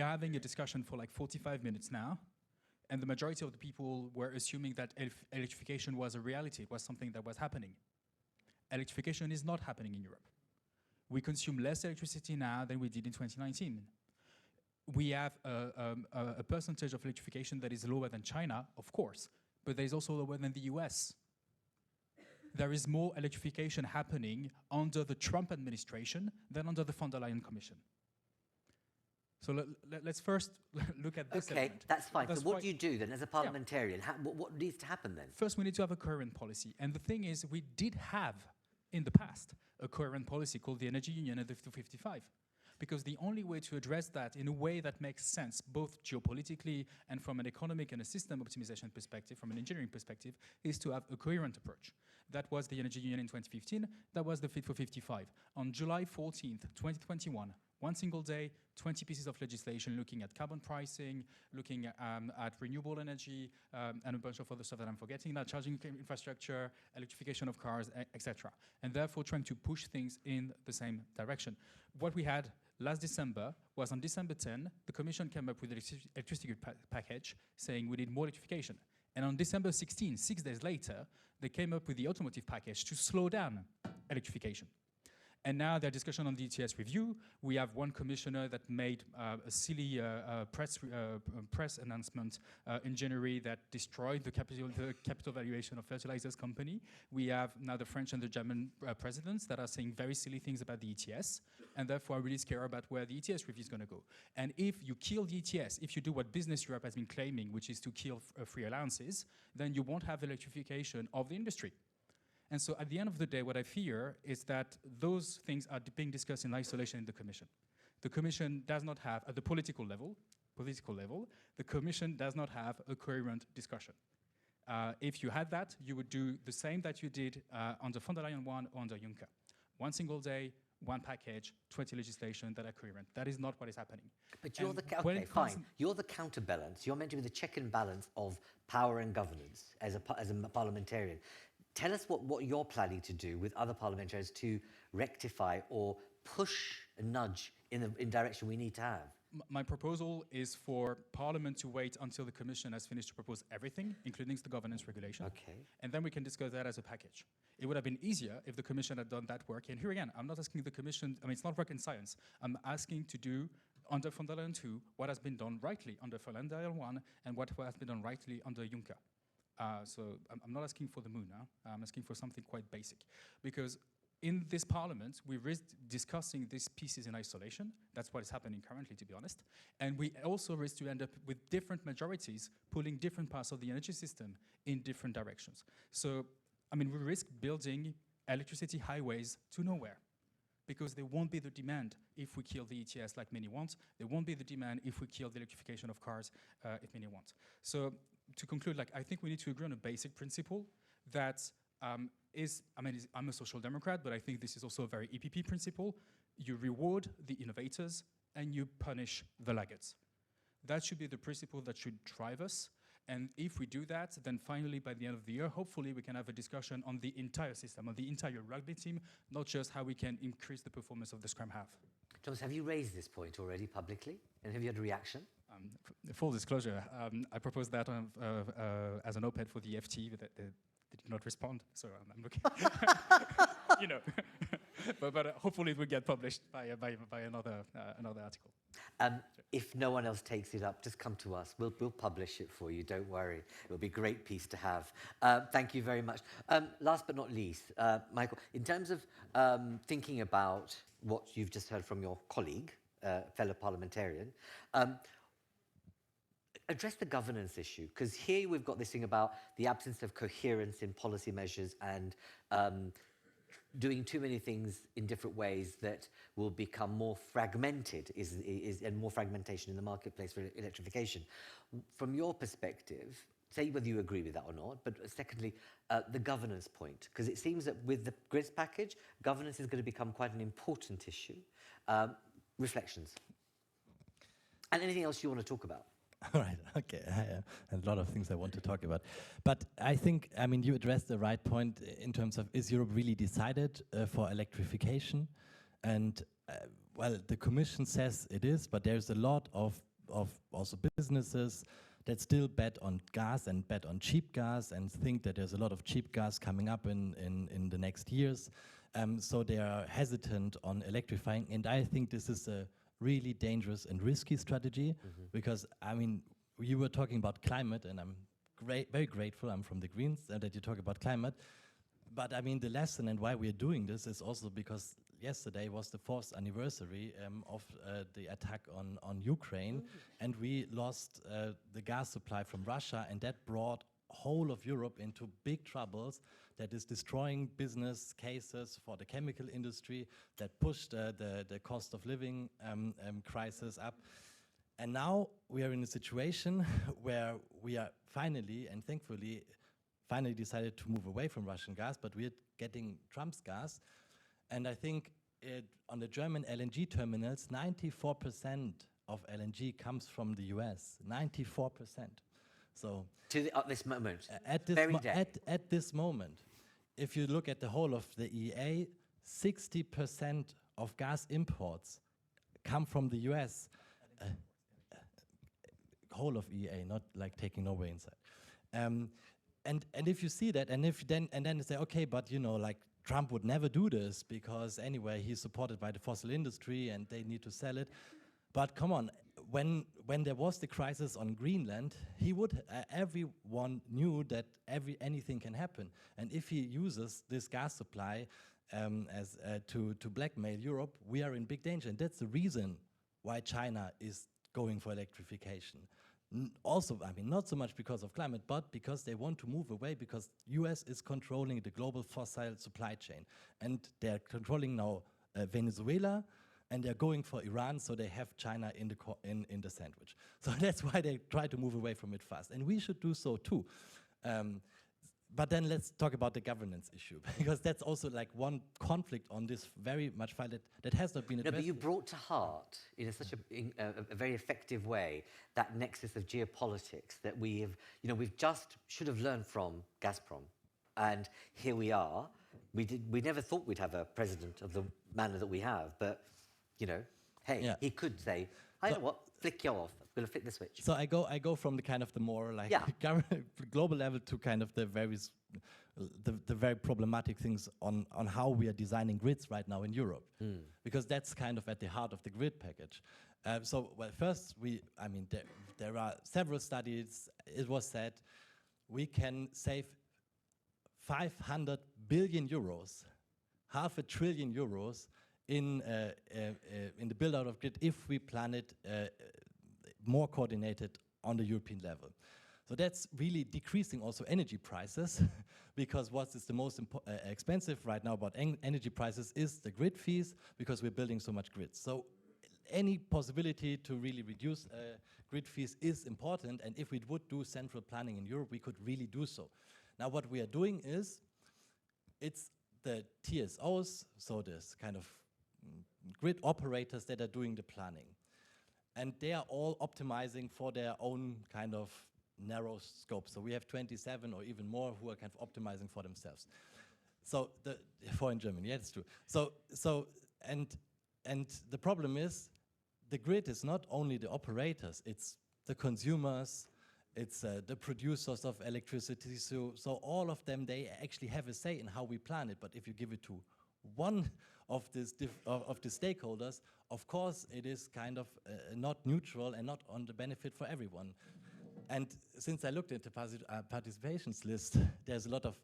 are having a discussion for like 45 minutes now. And the majority of the people were assuming that electrification was a reality, it was something that was happening. Electrification is not happening in Europe. We consume less electricity now than we did in 2019. We have a percentage of electrification that is lower than China, of course, but there is also lower than the US. There is more electrification happening under the Trump administration than under the von der Leyen Commission. So let's first look at this element. Okay, that's fine. So what do you do then as a parliamentarian? What needs to happen then? First, we need to have a coherent policy. And the thing is, we did have, in the past, a coherent policy called the Energy Union and the 255. Because the only way to address that in a way that makes sense, both geopolitically and from an economic and a system optimization perspective, from an engineering perspective, is to have a coherent approach. That was the Energy Union in 2015. That was the Fit for 55. On July 14th, 2021, one single day, 20 pieces of legislation looking at carbon pricing, looking at renewable energy, and a bunch of other stuff that I'm forgetting now, charging infrastructure, electrification of cars, etc. And therefore trying to push things in the same direction. What we had last December was on December 10, the Commission came up with an electricity package saying we need more electrification. And on December 16, 6 days later, they came up with the automotive package to slow down electrification. And now their discussion on the ETS review. We have one commissioner that made a silly press announcement in January that destroyed the capital valuation of fertilizers company. We have now the French and the German presidents that are saying very silly things about the ETS, and therefore are really scared about where the ETS review is going to go. And if you kill the ETS, if you do what Business Europe has been claiming, which is to kill free allowances, then you won't have electrification of the industry. And so at the end of the day, what I fear is that those things are being discussed in isolation in the Commission. The Commission does not have, at the political level, the Commission does not have a coherent discussion. If you had that, you would do the same that you did under von der Leyen 1 or under Juncker. One single day, one package, 20 legislation that are coherent. That is not what is happening. But you're okay, fine. You're the counterbalance. You're meant to be the check and balance of power and governance as a parliamentarian. Tell us what you're planning to do with other parliamentarians to rectify or push and nudge in the direction we need to have. My proposal is for Parliament to wait until the Commission has finished to propose everything, including the governance regulation. Okay. And then we can discuss that as a package. It would have been easier if the Commission had done that work. And here again, I'm not asking the Commission, I mean, it's not rocket science. I'm asking to do under von der Leyen 2 what has been done rightly under von der Leyen 1 and what has been done rightly under Juncker. So I'm not asking for the moon now. I'm asking for something quite basic. Because in this parliament, we risk discussing these pieces in isolation. That's what is happening currently, to be honest. And we also risk to end up with different majorities pulling different parts of the energy system in different directions. So, I mean, we risk building electricity highways to nowhere, because there won't be the demand if we kill the ETS like many want. There won't be the demand if we kill the electrification of cars if many want. So to conclude, like, I think we need to agree on a basic principle that I'm a social democrat, but I think this is also a very EPP principle. You reward the innovators and you punish the laggards. That should be the principle that should drive us. And if we do that, then finally, by the end of the year, hopefully we can have a discussion on the entire system, on the entire rugby team, not just how we can increase the performance of the scrum half. Thomas, have you raised this point already publicly? And have you had a reaction? Full disclosure, I proposed that as an op-ed for the FT, but they did not respond, so I'm looking, you know. but hopefully it will get published by another article. If no one else takes it up, just come to us. We'll publish it for you, don't worry. It'll be a great piece to have. Thank you very much. Last but not least, Michael, in terms of thinking about what you've just heard from your colleague, fellow parliamentarian, address the governance issue, because here we've got this thing about the absence of coherence in policy measures and doing too many things in different ways that will become more fragmented and more fragmentation in the marketplace for electrification. From your perspective, say whether you agree with that or not, but secondly, the governance point, because it seems that with the grids package, governance is going to become quite an important issue. Reflections. And anything else you want to talk about? All right, okay, a lot of things I want to talk about. But I think, I mean, you addressed the right point in terms of, is Europe really decided for electrification? And, well, the Commission says it is, but there's a lot of also businesses that still bet on gas and bet on cheap gas and think that there's a lot of cheap gas coming up in the next years. So they are hesitant on electrifying, and I think this is a really dangerous and risky strategy, because, I mean, you were talking about climate, and I'm very grateful, I'm from the Greens, that you talk about climate. But, I mean, the lesson and why we're doing this is also because yesterday was the 4th anniversary of the attack on Ukraine, and we lost the gas supply from Russia, and that brought whole of Europe into big troubles that is destroying business cases for the chemical industry, that pushed the cost of living crisis up. And now we are in a situation where we are finally, and thankfully, decided to move away from Russian gas, but we're getting Trump's gas. And I think on the German LNG terminals, 94% of LNG comes from the US, 94%. So At this moment, at this moment, if you look at the whole of the EA, 60% of gas imports come from the US. Whole of EA, not like taking Norway inside. And if you see that, and then say, okay, but you know, like Trump would never do this because anyway he's supported by the fossil industry and they need to sell it. But come on, when there was the crisis on Greenland, he would everyone knew that anything can happen, and if he uses this gas supply as to blackmail Europe, we are in big danger, and that's the reason why China is going for electrification. Also, I mean, not so much because of climate, but because they want to move away, because US is controlling the global fossil supply chain, and they're controlling now Venezuela. And they're going for Iran, so they have China in the sandwich. So that's why they try to move away from it fast. And we should do so too. But then let's talk about the governance issue, because that's also like one conflict on this very much file that has not been addressed. No, but you brought to heart, in such a very effective way, that nexus of geopolitics that we've should have learned from Gazprom. And here we are. We never thought we'd have a president of the manner that we have, but you know, hey, yeah. He could say, I know what, flick you off. I'm going to flick the switch. So I go from the kind of the more like global level to kind of the very problematic things on how we are designing grids right now in Europe, because that's kind of at the heart of the grid package. So, well, first there are several studies. It was said we can save 500 billion euros, half a trillion euros in the build-out of grid if we plan it more coordinated on the European level. So that's really decreasing also energy prices because what is the most expensive right now about energy prices is the grid fees because we're building so much grids. So any possibility to really reduce grid fees is important, and if we would do central planning in Europe, we could really do so. Now what we are doing is, it's the TSOs, so there's kind of grid operators that are doing the planning. And they are all optimizing for their own kind of narrow scope. So we have 27 or even more who are kind of optimizing for themselves. So for in Germany, yeah, that's true. And the problem is, the grid is not only the operators, it's the consumers, it's the producers of electricity. So all of them, they actually have a say in how we plan it. But if you give it to one of the stakeholders, of course it is kind of not neutral and not on the benefit for everyone. And since I looked at the participations list, there's a lot of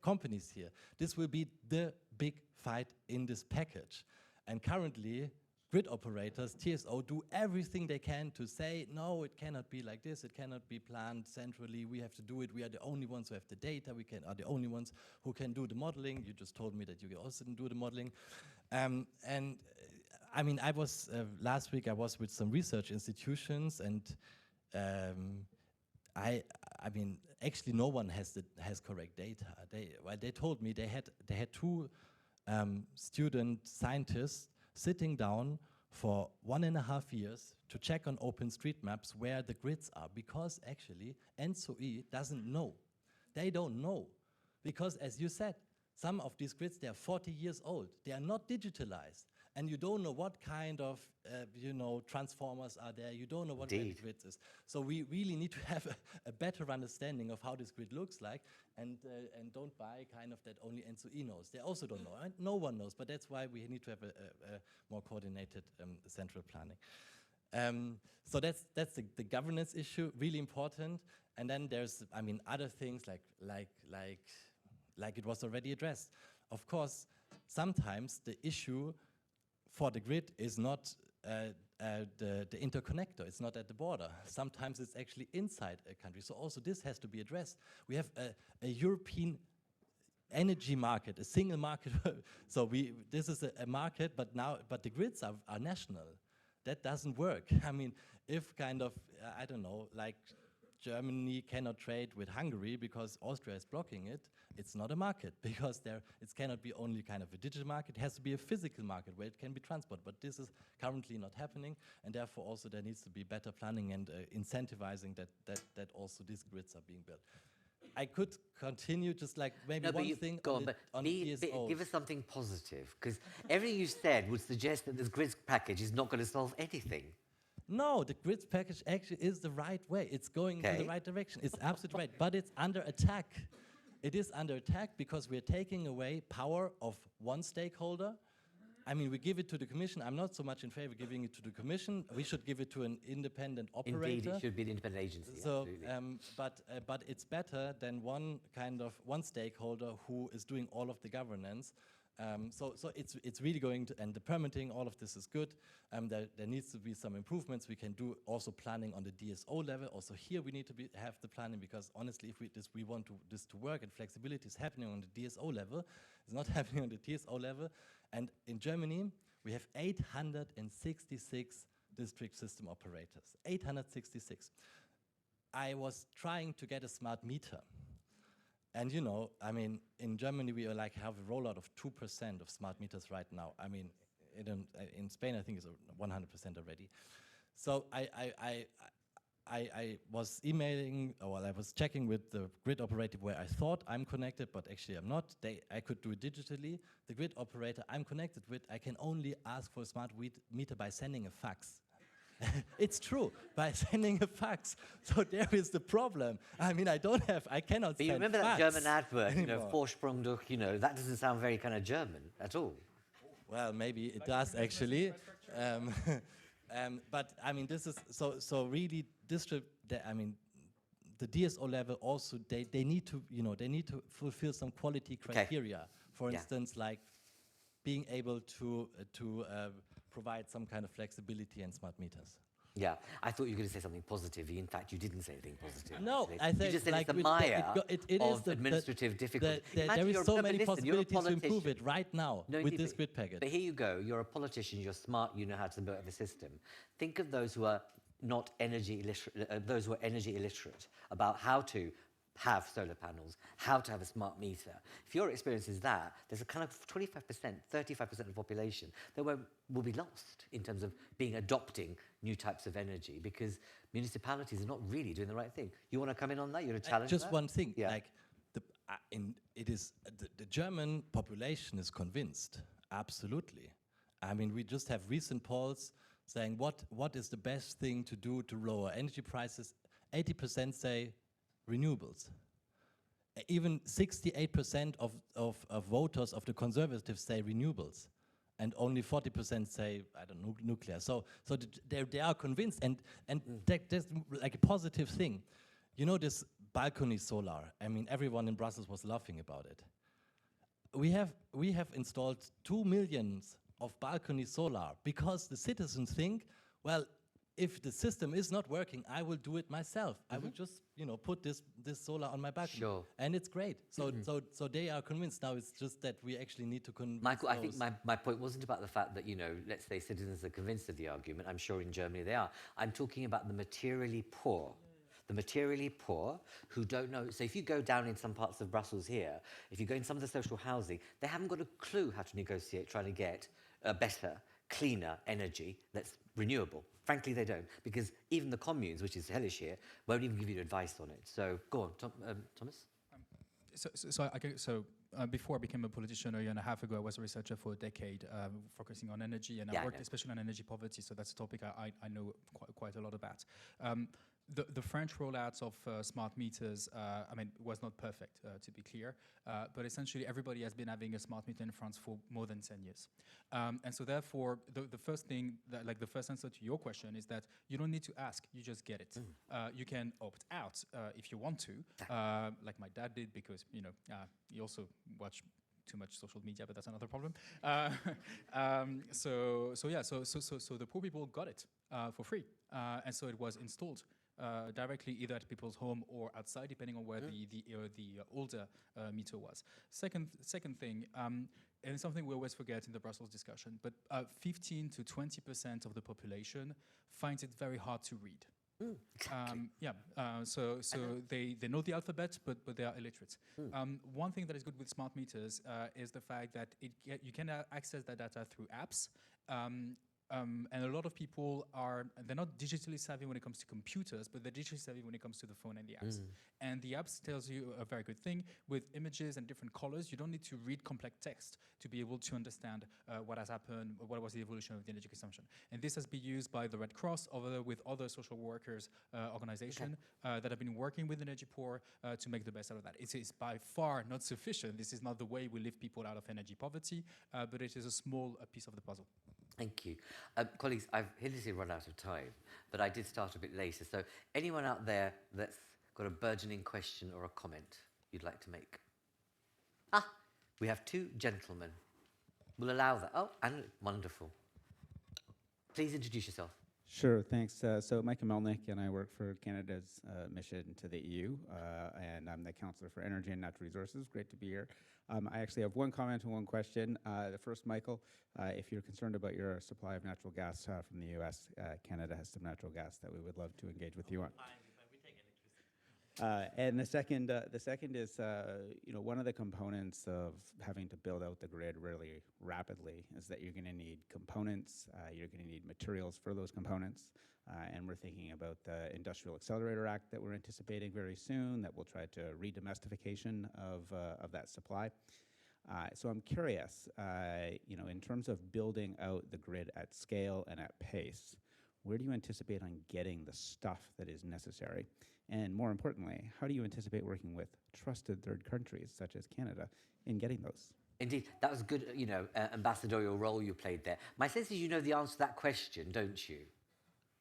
companies here. This will be the big fight in this package. And currently, grid operators, TSO, do everything they can to say, no, it cannot be like this, it cannot be planned centrally, we have to do it, we are the only ones who have the data, are the only ones who can do the modeling. You just told me that you also didn't do the modeling. And I mean, I was, last week I was with some research institutions, and I mean, actually no one has correct data. They told me they had two student scientists sitting down for 1.5 years to check on OpenStreetMaps where the grids are, because actually ENTSO-E doesn't know. They don't know, because as you said, some of these grids, they are 40 years old. They are not digitalized. And you don't know what kind of, transformers are there. You don't know what the grid is. So we really need to have a better understanding of how this grid looks like, and don't buy kind of that only ENTSO-E knows. They also don't know. And no one knows, but that's why we need to have a more coordinated central planning. So that's the governance issue, really important. And then there's, I mean, other things like it was already addressed. Of course, sometimes the issue for the grid is not the interconnector, it's not at the border. Sometimes it's actually inside a country. So also this has to be addressed. We have a European energy market, a single market. So this is a market, but the grids are national. That doesn't work. I mean, if kind of, I don't know, like Germany cannot trade with Hungary because Austria is blocking it, it's not a market, because it cannot be only kind of a digital market, it has to be a physical market where it can be transported. But this is currently not happening, and therefore also there needs to be better planning and incentivizing that also these grids are being built. I could continue just like maybe one thing on the TSO. Give us something positive, because everything you said would suggest that this grids package is not going to solve anything. No, the grids package actually is the right way. It's going in the right direction. It's absolutely right, but it's under attack. It is under attack because we're taking away power of one stakeholder. I mean, we give it to the Commission. I'm not so much in favor of giving it to the Commission. We should give it to an independent operator. Indeed, it should be an independent agency. So, but it's better than one stakeholder who is doing all of the governance. So it's really going to, and the permitting, all of this is good. There needs to be some improvements. We can do also planning on the DSO level. Also here we need to have the planning, because honestly, if we want this to work and flexibility is happening on the DSO level, it's not happening on the TSO level. And in Germany, we have 866 district system operators, 866. I was trying to get a smart meter. And you know, I mean, in Germany we have a rollout of 2% of smart meters right now. I mean, in Spain I think it's 100% already. So I was emailing, or I was checking with the grid operator where I thought I'm connected, but actually I'm not. I could do it digitally. The grid operator I'm connected with, I can only ask for a smart meter by sending a fax. It's true, by sending a fax. So there is the problem. I mean, I cannot But you remember that German advert, Vorsprung durch, that doesn't sound very kind of German at all. Well, maybe it does actually. But I mean, this is, so really, the DSO level also they need to fulfill some quality criteria. For instance, like being able to provide some kind of flexibility in smart meters. Yeah, I thought you were going to say something positive. In fact, you didn't say anything positive. No, actually. I think you just said like it's a mire it of is the administrative difficulty. there Imagine is you're so a- many listen, you're a possibilities to improve politician. it right now No, with indeed, this grid package. But here you go. You're a politician. You're smart. You know how to build the system. Think of those who are not energy illiterate. Those who are energy illiterate about how to have solar panels, how to have a smart meter. If your experience is that, there's a kind of 25%, 35% of the population that will be lost in terms of adopting new types of energy because municipalities are not really doing the right thing. You want to come in on that? You want to challenge just that? one thing, Yeah. like the German population is convinced, absolutely. I mean, we just have recent polls saying what is the best thing to do to lower energy prices. 80% say renewables. Even 68% of voters of the Conservatives say renewables, and only 40% say, I don't know, nuclear. So they are convinced, and that's like a positive thing. You know, this balcony solar, I mean, everyone in Brussels was laughing about it. We have installed 2 million of balcony solar because the citizens think, well, if the system is not working, I will do it myself. I will just, put this solar on my balcony. Sure. And it's great. So they are convinced now. It's just that we actually need to convince Michael, those. I think my point wasn't about the fact that, let's say citizens are convinced of the argument. I'm sure in Germany they are. I'm talking about the materially poor. The materially poor who don't know. So if you go down in some parts of Brussels here, if you go in some of the social housing, they haven't got a clue how to negotiate trying to get better, cleaner energy that's renewable. Frankly, they don't, because even the communes, which is hellish here, won't even give you advice on it. So go on, Thomas. Before I became a politician a year and a half ago, I was a researcher for a decade, focusing on energy, and I worked especially on energy poverty, so that's a topic I know quite a lot about. The French rollout of smart meters, was not perfect, to be clear, but essentially everybody has been having a smart meter in France for more than 10 years. And so therefore, the first thing, the first answer to your question is that you don't need to ask, you just get it. You can opt out if you want to, like my dad did, because, he also watched too much social media, but that's another problem. So the poor people got it for free, and so it was installed directly either at people's home or outside, depending on where the older meter was. Second thing, and it's something we always forget in the Brussels discussion, but 15 to 20% of the population finds it very hard to read. So they know the alphabet, but they are illiterate. One thing that is good with smart meters is the fact that you can access that data through apps. And a lot of people they're not digitally savvy when it comes to computers, but they're digitally savvy when it comes to the phone and the apps. And the apps tells you a very good thing. With images and different colors, you don't need to read complex text to be able to understand what has happened, what was the evolution of the energy consumption. And this has been used by the Red Cross, with other social workers organizations that have been working with energy poor to make the best out of that. It is by far not sufficient. This is not the way we lift people out of energy poverty, but it is a small piece of the puzzle. Thank you. Colleagues, I've hideously run out of time, but I did start a bit later. So anyone out there that's got a burgeoning question or a comment you'd like to make? We have two gentlemen. We'll allow that. Oh, and wonderful. Please introduce yourself. Sure, thanks. So Micah Melnick, and I work for Canada's mission to the EU, and I'm the Councillor for Energy and Natural Resources. Great to be here. I actually have one comment and one question. The first, Michael, if you're concerned about your supply of natural gas from the US, Canada has some natural gas that we would love to engage with you on. And the second is, one of the components of having to build out the grid really rapidly is that you're going to need components, you're going to need materials for those components, and we're thinking about the Industrial Accelerator Act that we're anticipating very soon that will try to re-domestication of that supply. So I'm curious, in terms of building out the grid at scale and at pace, where do you anticipate on getting the stuff that is necessary? And more importantly, how do you anticipate working with trusted third countries, such as Canada, in getting those? Indeed, that was a good, ambassadorial role you played there. My sense is you know the answer to that question, don't you?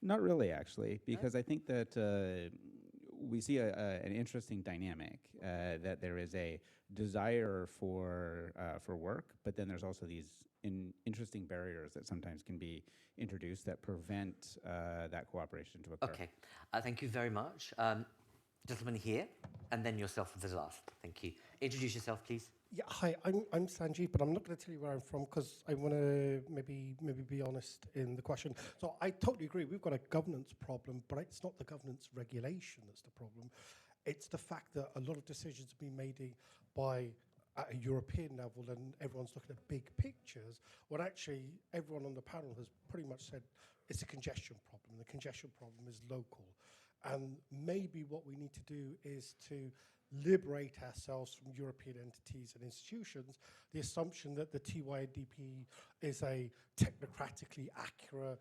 Not really, actually, because I think that we see an interesting dynamic that there is a desire for work, but then there's also these interesting barriers that sometimes can be introduced that prevent that cooperation to occur. Okay, thank you very much. Gentleman here, and then yourself for the last. Thank you. Introduce yourself, please. Yeah, hi, I'm Sanjeev, but I'm not going to tell you where I'm from because I want to maybe be honest in the question. So I totally agree. We've got a governance problem, but it's not the governance regulation that's the problem. It's the fact that a lot of decisions have been made by at a European level, and everyone's looking at big pictures, when actually everyone on the panel has pretty much said it's a congestion problem. The congestion problem is local. And maybe what we need to do is to liberate ourselves from European entities and institutions. The assumption that the TYDP is a technocratically accurate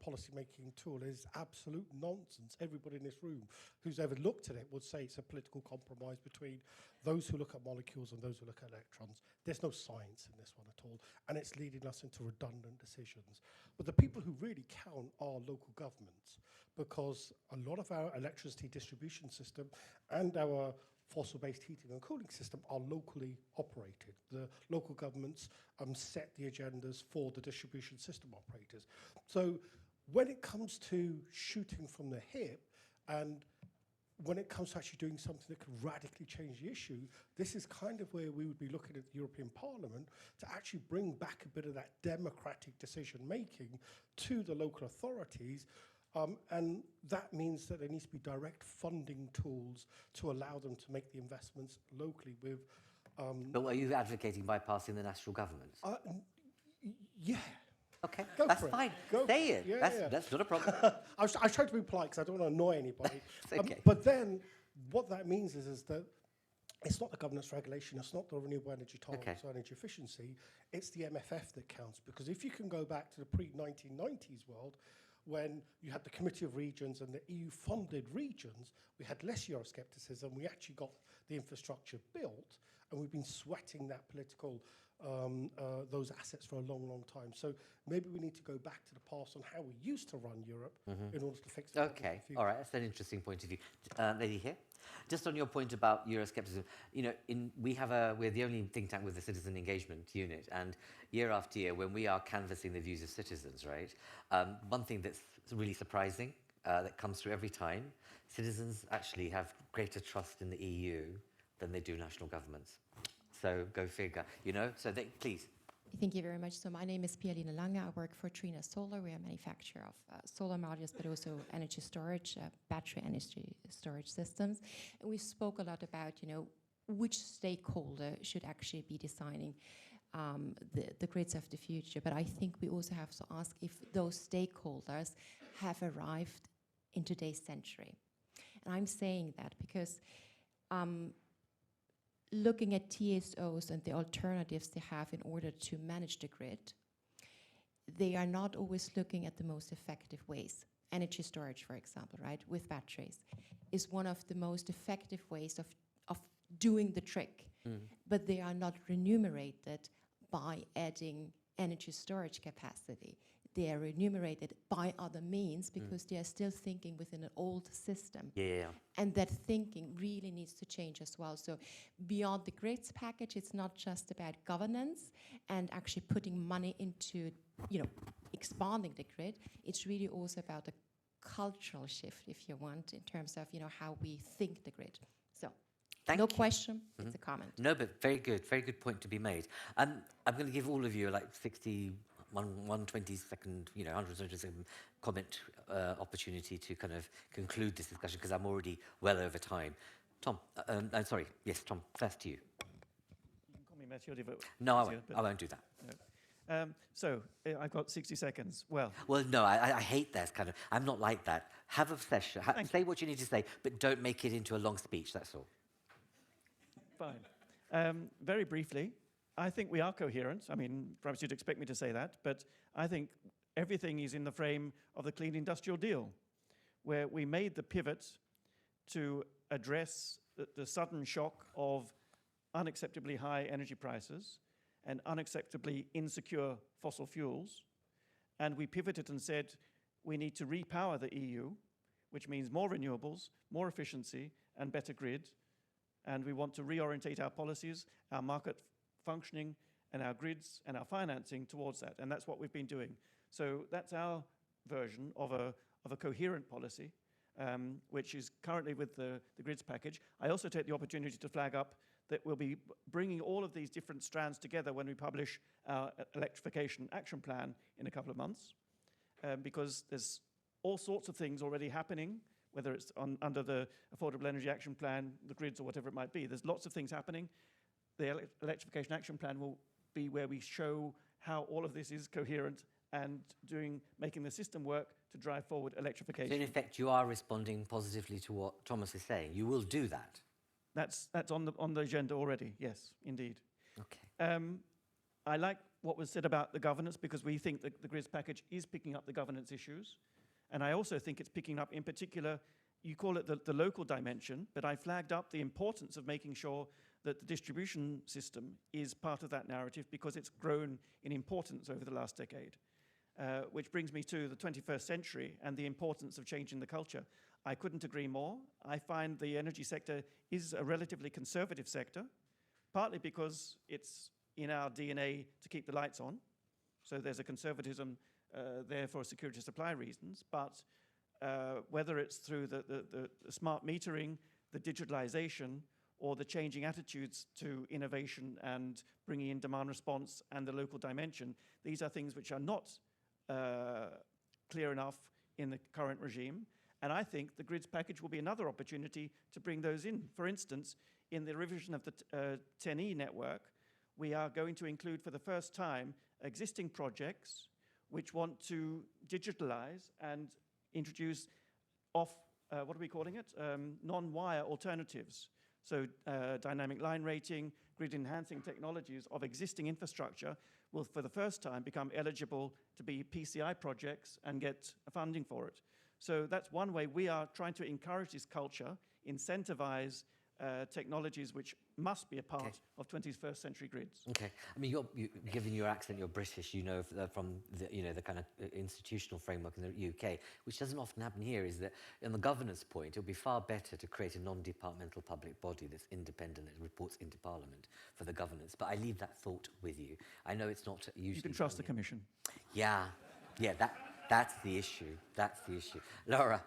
policy-making tool is absolute nonsense. Everybody in this room who's ever looked at it would say it's a political compromise between those who look at molecules and those who look at electrons. There's no science in this one at all, and it's leading us into redundant decisions. But the people who really count are local governments, because a lot of our electricity distribution system and our fossil-based heating and cooling system are locally operated. The local governments set the agendas for the distribution system operators. So when it comes to shooting from the hip, and when it comes to actually doing something that could radically change the issue, this is kind of where we would be looking at the European Parliament to actually bring back a bit of that democratic decision-making to the local authorities. And that means that there needs to be direct funding tools to allow them to make the investments locally with... But are you advocating bypassing the national governments? Yeah. Okay, Go that's for it. fine. Go Say it. Yeah, That's not a problem. I was trying to be polite because I don't want to annoy anybody. It's okay. But then what that means is that it's not the governance regulation, it's not the renewable energy targets or energy efficiency, it's the MFF that counts. Because if you can go back to the pre-1990s world, when you had the Committee of Regions and the EU-funded regions, we had less Euroscepticism, we actually got the infrastructure built, and we've been sweating that political, those assets for a long, long time. So maybe we need to go back to the past on how we used to run Europe in order to fix the problems Okay, of the future. all right, that's an interesting point of view. Lady here, just on your point about Euroscepticism, you know, we're the only think tank with a citizen engagement unit, and year after year, when we are canvassing the views of citizens, right, one thing that's really surprising that comes through every time, citizens actually have greater trust in the EU than they do national governments. So go figure, you know, so please. Thank you very much. So my name is Pia-Lena Lange. I work for Trina Solar. We are a manufacturer of solar modules, but also energy storage, battery energy storage systems. And we spoke a lot about, you know, which stakeholder should actually be designing the grids of the future. But I think we also have to ask if those stakeholders have arrived in today's century. And I'm saying that because looking at TSOs and the alternatives they have in order to manage the grid, they are not always looking at the most effective ways. Energy storage, for example, right, with batteries, is one of the most effective ways of doing the trick. But they are not remunerated by adding energy storage capacity. They are remunerated by other means because they are still thinking within an old system. Yeah. And that thinking really needs to change as well. So beyond the grids package, it's not just about governance and actually putting money into, you know, expanding the grid. It's really also about a cultural shift, if you want, in terms of, you know, how we think the grid. So Thank no you. question, it's a comment. No, but very good point to be made. I'm going to give all of you like 120-second, you know, 120-second comment opportunity to kind of conclude this discussion because I'm already well over time. Tom, I'm sorry, yes, Tom, first to you. You can call me Mathieu Devoe. No, I won't do that. No. So I've got 60 seconds. Well, no, I hate that kind of. I'm not like that. Have a session. Say what you need to say, but don't make it into a long speech. That's all. fine. Very briefly, I think we are coherent. I mean, perhaps you'd expect me to say that, but I think everything is in the frame of the Clean Industrial Deal, where we made the pivot to address the sudden shock of unacceptably high energy prices and unacceptably insecure fossil fuels. And we pivoted and said, we need to repower the EU. which means more renewables, more efficiency, and better grid. And we want to reorientate our policies, our market functioning, and our grids and our financing towards that. And that's what we've been doing. So that's our version of a coherent policy, which is currently with the grids package. I also take the opportunity to flag up that we'll be bringing all of these different strands together when we publish our electrification action plan in a couple of months, because there's all sorts of things already happening, whether it's under the Affordable Energy Action Plan, the grids, or whatever it might be. There's lots of things happening. The electrification action plan will be where we show how all of this is coherent and making the system work to drive forward electrification. So in effect, you are responding positively to what Thomas is saying. You will do that. That's on the agenda already. Yes, indeed. Okay. I like what was said about the governance, because we think that the grids package is picking up the governance issues. And I also think it's picking up, in particular, you call it the local dimension, but I flagged up the importance of making sure that the distribution system is part of that narrative, because it's grown in importance over the last decade. Which brings me to the 21st century and the importance of changing the culture. I couldn't agree more. I find the energy sector is a relatively conservative sector, partly because it's in our DNA to keep the lights on. So there's a conservatism there for security supply reasons. But whether it's through the smart metering, the digitalization, or the changing attitudes to innovation and bringing in demand response and the local dimension, these are things which are not clear enough in the current regime. And I think the grids package will be another opportunity to bring those in. For instance, in the revision of the 10E network, we are going to include for the first time existing projects which want to digitalize and introduce what are we calling it? Non-wire alternatives. So dynamic line rating, grid enhancing technologies of existing infrastructure will for the first time become eligible to be PCI projects and get funding for it. So that's one way we are trying to encourage this culture, incentivize technologies which must be a part of 21st century grids. Okay. I mean, given your accent, you're British, you know, from the kind of institutional framework in the UK, which doesn't often happen here, is that on the governance point, it would be far better to create a non-departmental public body that's independent, that reports into Parliament for the governance. But I leave that thought with you. I know it's not usually... You can trust the Commission. Yeah, that's the issue. That's the issue. Laura.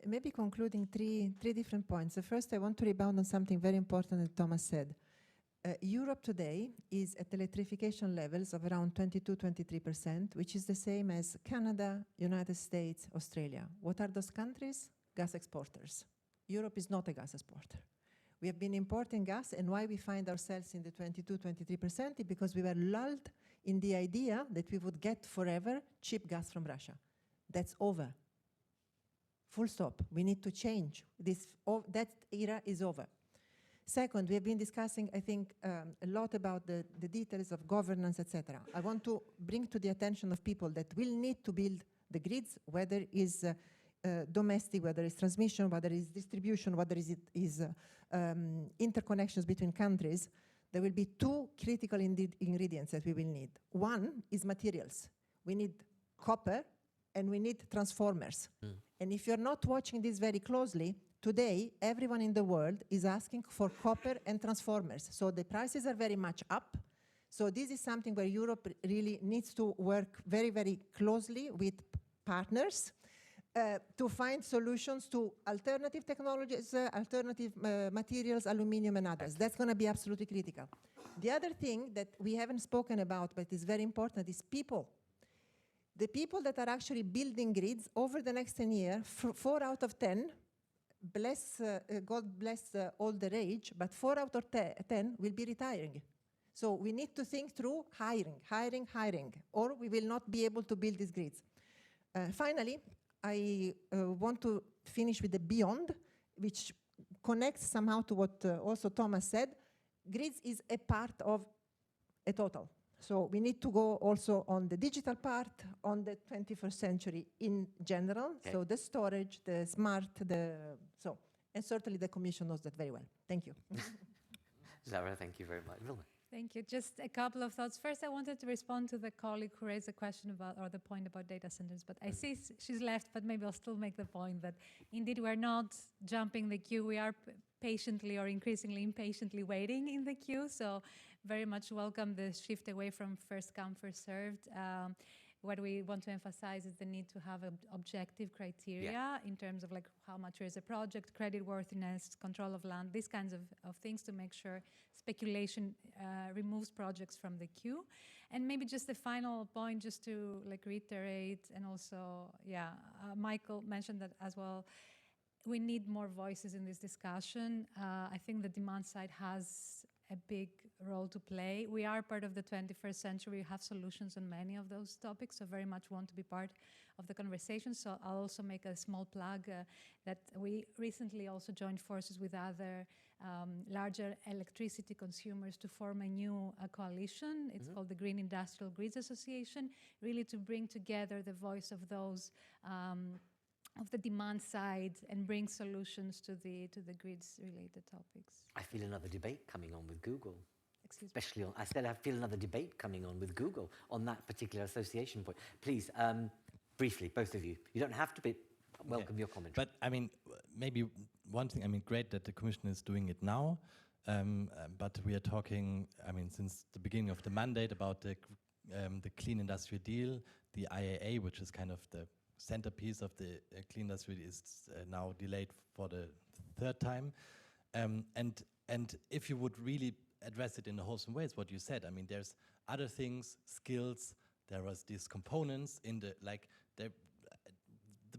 Maybe concluding three different points. The first, I want to rebound on something very important that Thomas said. Europe today is at electrification levels of around 22-23%, which is the same as Canada, United States, Australia. What are those countries? Gas exporters. Europe is not a gas exporter. We have been importing gas, and why we find ourselves in the 22-23% is because we were lulled in the idea that we would get forever cheap gas from Russia. That's over. Full stop. We need to change. That era is over. Second, we have been discussing, I think, a lot about the details of governance, etc. I want to bring to the attention of people that will need to build the grids, whether it's domestic, whether it's transmission, whether it's distribution, whether it's interconnections between countries. There will be two critical ingredients that we will need. One is materials. We need copper and we need transformers. And if you're not watching this very closely, today, everyone in the world is asking for copper and transformers. So the prices are very much up. So this is something where Europe really needs to work very, very closely with partners to find solutions to alternative technologies, alternative materials, aluminium and others. That's going to be absolutely critical. The other thing that we haven't spoken about, but is very important, is people. The people that are actually building grids over the next 10 years, 4 out of 10, God bless older age, but 4 out of 10 will be retiring. So we need to think through hiring, or we will not be able to build these grids. Finally, I want to finish with the beyond, which connects somehow to what also Thomas said. Grids is a part of a total. So we need to go also on the digital part, on the 21st century in general. Okay. So the storage, the smart, and certainly the Commission knows that very well. Thank you. Zara, thank you very much. Vilma. Thank you. Just a couple of thoughts. First, I wanted to respond to the colleague who raised a question about, or the point about data centers, but I see she's left, but maybe I'll still make the point that indeed we're not jumping the queue. We are patiently or increasingly impatiently waiting in the queue. So very much welcome the shift away from first come, first served. What we want to emphasize is the need to have objective criteria in terms of like how mature is a project, credit worthiness, control of land, these kinds of things to make sure speculation removes projects from the queue. And maybe just the final point, just to like reiterate, and also, Michael mentioned that as well, we need more voices in this discussion. I think the demand side has a big role to play. We are part of the 21st century. We have solutions on many of those topics, so very much want to be part of the conversation. So I'll also make a small plug that we recently also joined forces with other larger electricity consumers to form a new coalition. It's called the Green Industrial Grids Association, really to bring together the voice of those of the demand side and bring solutions to the grids related topics. I feel another debate coming on with Google. Excuse me. Especially on, I said I feel another debate coming on with Google on that particular association point. Please, briefly, both of you. You don't have to be, welcome your commentary. But I mean, maybe one thing, I mean, great that the Commission is doing it now, but we are talking, I mean, since the beginning of the mandate about the Clean Industrial Deal, the IAA, which is kind of the centerpiece of the clean industry, is now delayed for the third time. And if you would really address it in a wholesome way, it's what you said. I mean, there's other things, skills, there was these components in the, like, the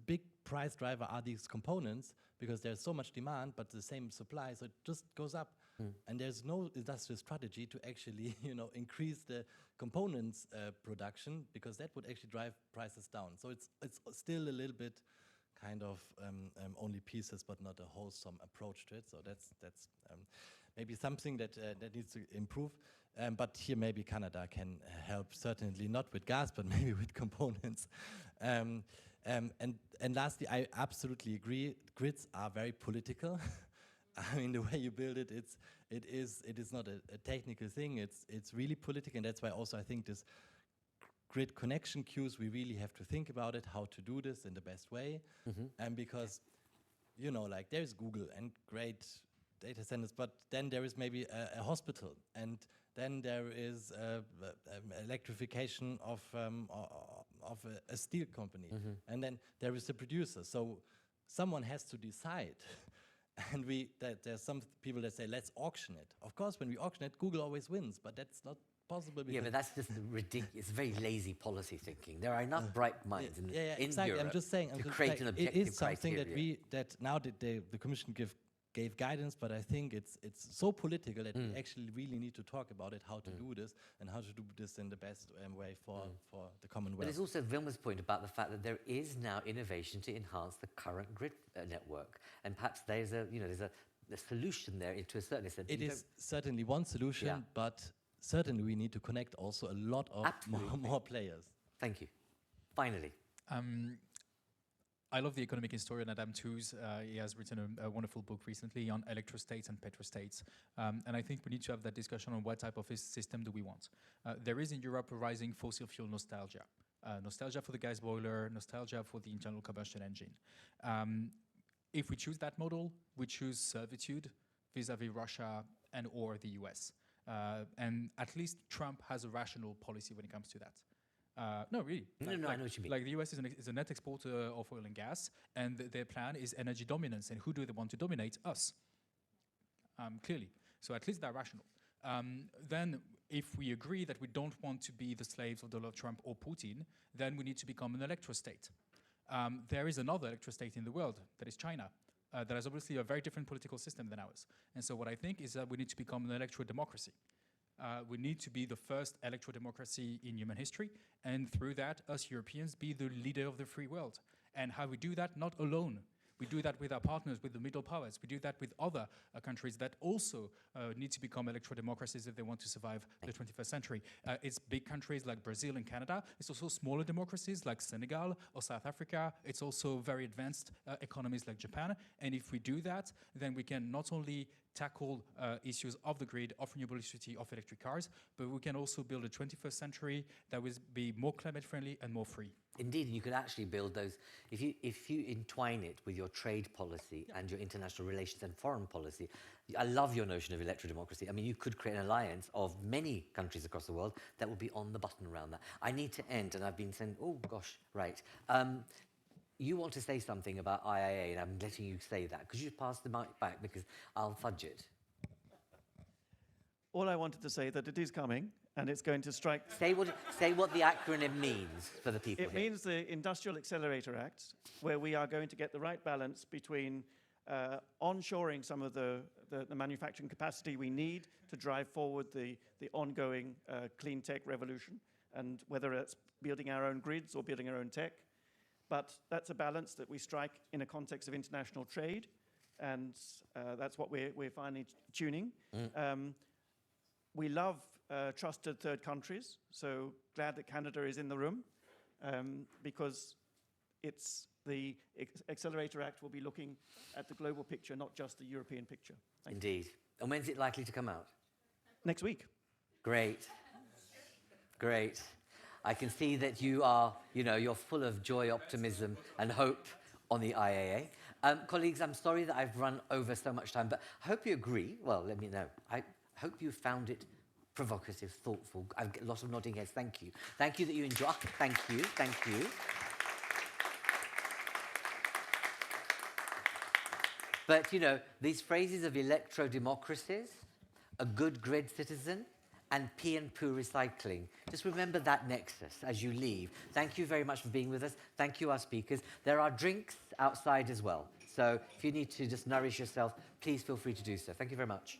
big price driver are these components because there's so much demand, but the same supply, so it just goes up. And there's no industrial strategy to actually, you know, increase the components production, because that would actually drive prices down. So it's still a little bit kind of only pieces, but not a wholesome approach to it. So that's maybe something that that needs to improve. But here maybe Canada can help, certainly not with gas, but maybe with components. And lastly, I absolutely agree. Grids are very political. I mean, the way you build it, it is not a technical thing. It's really political, and that's why also I think this grid connection queues, we really have to think about it, how to do this in the best way. And because, you know, like there's Google and great data centers, but then there is maybe a hospital, and then there is electrification of a steel company, and then there is a producer. So someone has to decide. And there's some people that say, let's auction it. Of course, when we auction it, Google always wins, but that's not possible. Yeah, but that's just ridiculous. It's very lazy policy thinking. There are enough bright minds in exactly. Europe I'm just saying, to create an objective it is something criteria. that now the Commission gave guidance, but I think it's so political that we actually really need to talk about it, how to do this, and how to do this in the best way for the Commonwealth. But there's also Vilma's point about the fact that there is now innovation to enhance the current grid network, and perhaps there's a solution there to a certain extent. It is certainly one solution, but certainly we need to connect also a lot of more players. Thank you. Finally. I love the economic historian Adam Tooze. He has written a wonderful book recently on electrostates and petrostates. And I think we need to have that discussion on what type of system do we want. There is in Europe a rising fossil fuel nostalgia. Nostalgia for the gas boiler, nostalgia for the internal combustion engine. If we choose that model, we choose servitude vis-à-vis Russia and or the US. And at least Trump has a rational policy when it comes to that. No, really. No, I know what you mean. Like the US is a net exporter of oil and gas, and their plan is energy dominance. And who do they want to dominate? Us. Clearly. So at least they're rational. Then if we agree that we don't want to be the slaves of Donald Trump or Putin, then we need to become an electrostate. There is another electrostate in the world, that is China. That has obviously a very different political system than ours. And so what I think is that we need to become an electro-democracy. We need to be the first electro-democracy in human history, and through that, us Europeans be the leader of the free world. And how we do that? Not alone. We do that with our partners, with the middle powers. We do that with other countries that also need to become electro-democracies if they want to survive the 21st century. It's big countries like Brazil and Canada. It's also smaller democracies like Senegal or South Africa. It's also very advanced economies like Japan. And if we do that, then we can not only tackle issues of the grid, of renewable electricity, of electric cars, but we can also build a 21st century that will be more climate friendly and more free. Indeed, you could actually build those, if you entwine it with your trade policy and your international relations and foreign policy. I love your notion of electro-democracy. I mean, you could create an alliance of many countries across the world that would be on the button around that. I need to end, and I've been saying, oh gosh, right. You want to say something about IIA, and I'm letting you say that. Could you pass the mic back, because I'll fudge it. All I wanted to say that it is coming, and it's going to strike... Say what the acronym means for the people It here. means the Industrial Accelerator Act, where we are going to get the right balance between onshoring some of the manufacturing capacity we need to drive forward the ongoing clean tech revolution, and whether it's building our own grids or building our own tech. But that's a balance that we strike in a context of international trade, and that's what we're finally tuning. We love trusted third countries, so glad that Canada is in the room, because it's the Accelerator Act will be looking at the global picture, not just the European picture. Indeed. And when's it likely to come out? Next week. Great. Great. I can see that you are, you're full of joy, optimism, and hope on the IAA. Colleagues, I'm sorry that I've run over so much time, but I hope you agree. Well, let me know. I hope you found it provocative, thoughtful. I've got a lot of nodding heads. Thank you. Thank you that you enjoy. Thank you. Thank you. But, these phrases of electro-democracies, a good grid citizen, and pee and poo recycling. Just remember that nexus as you leave. Thank you very much for being with us. Thank you, our speakers. There are drinks outside as well. So if you need to just nourish yourself, please feel free to do so. Thank you very much.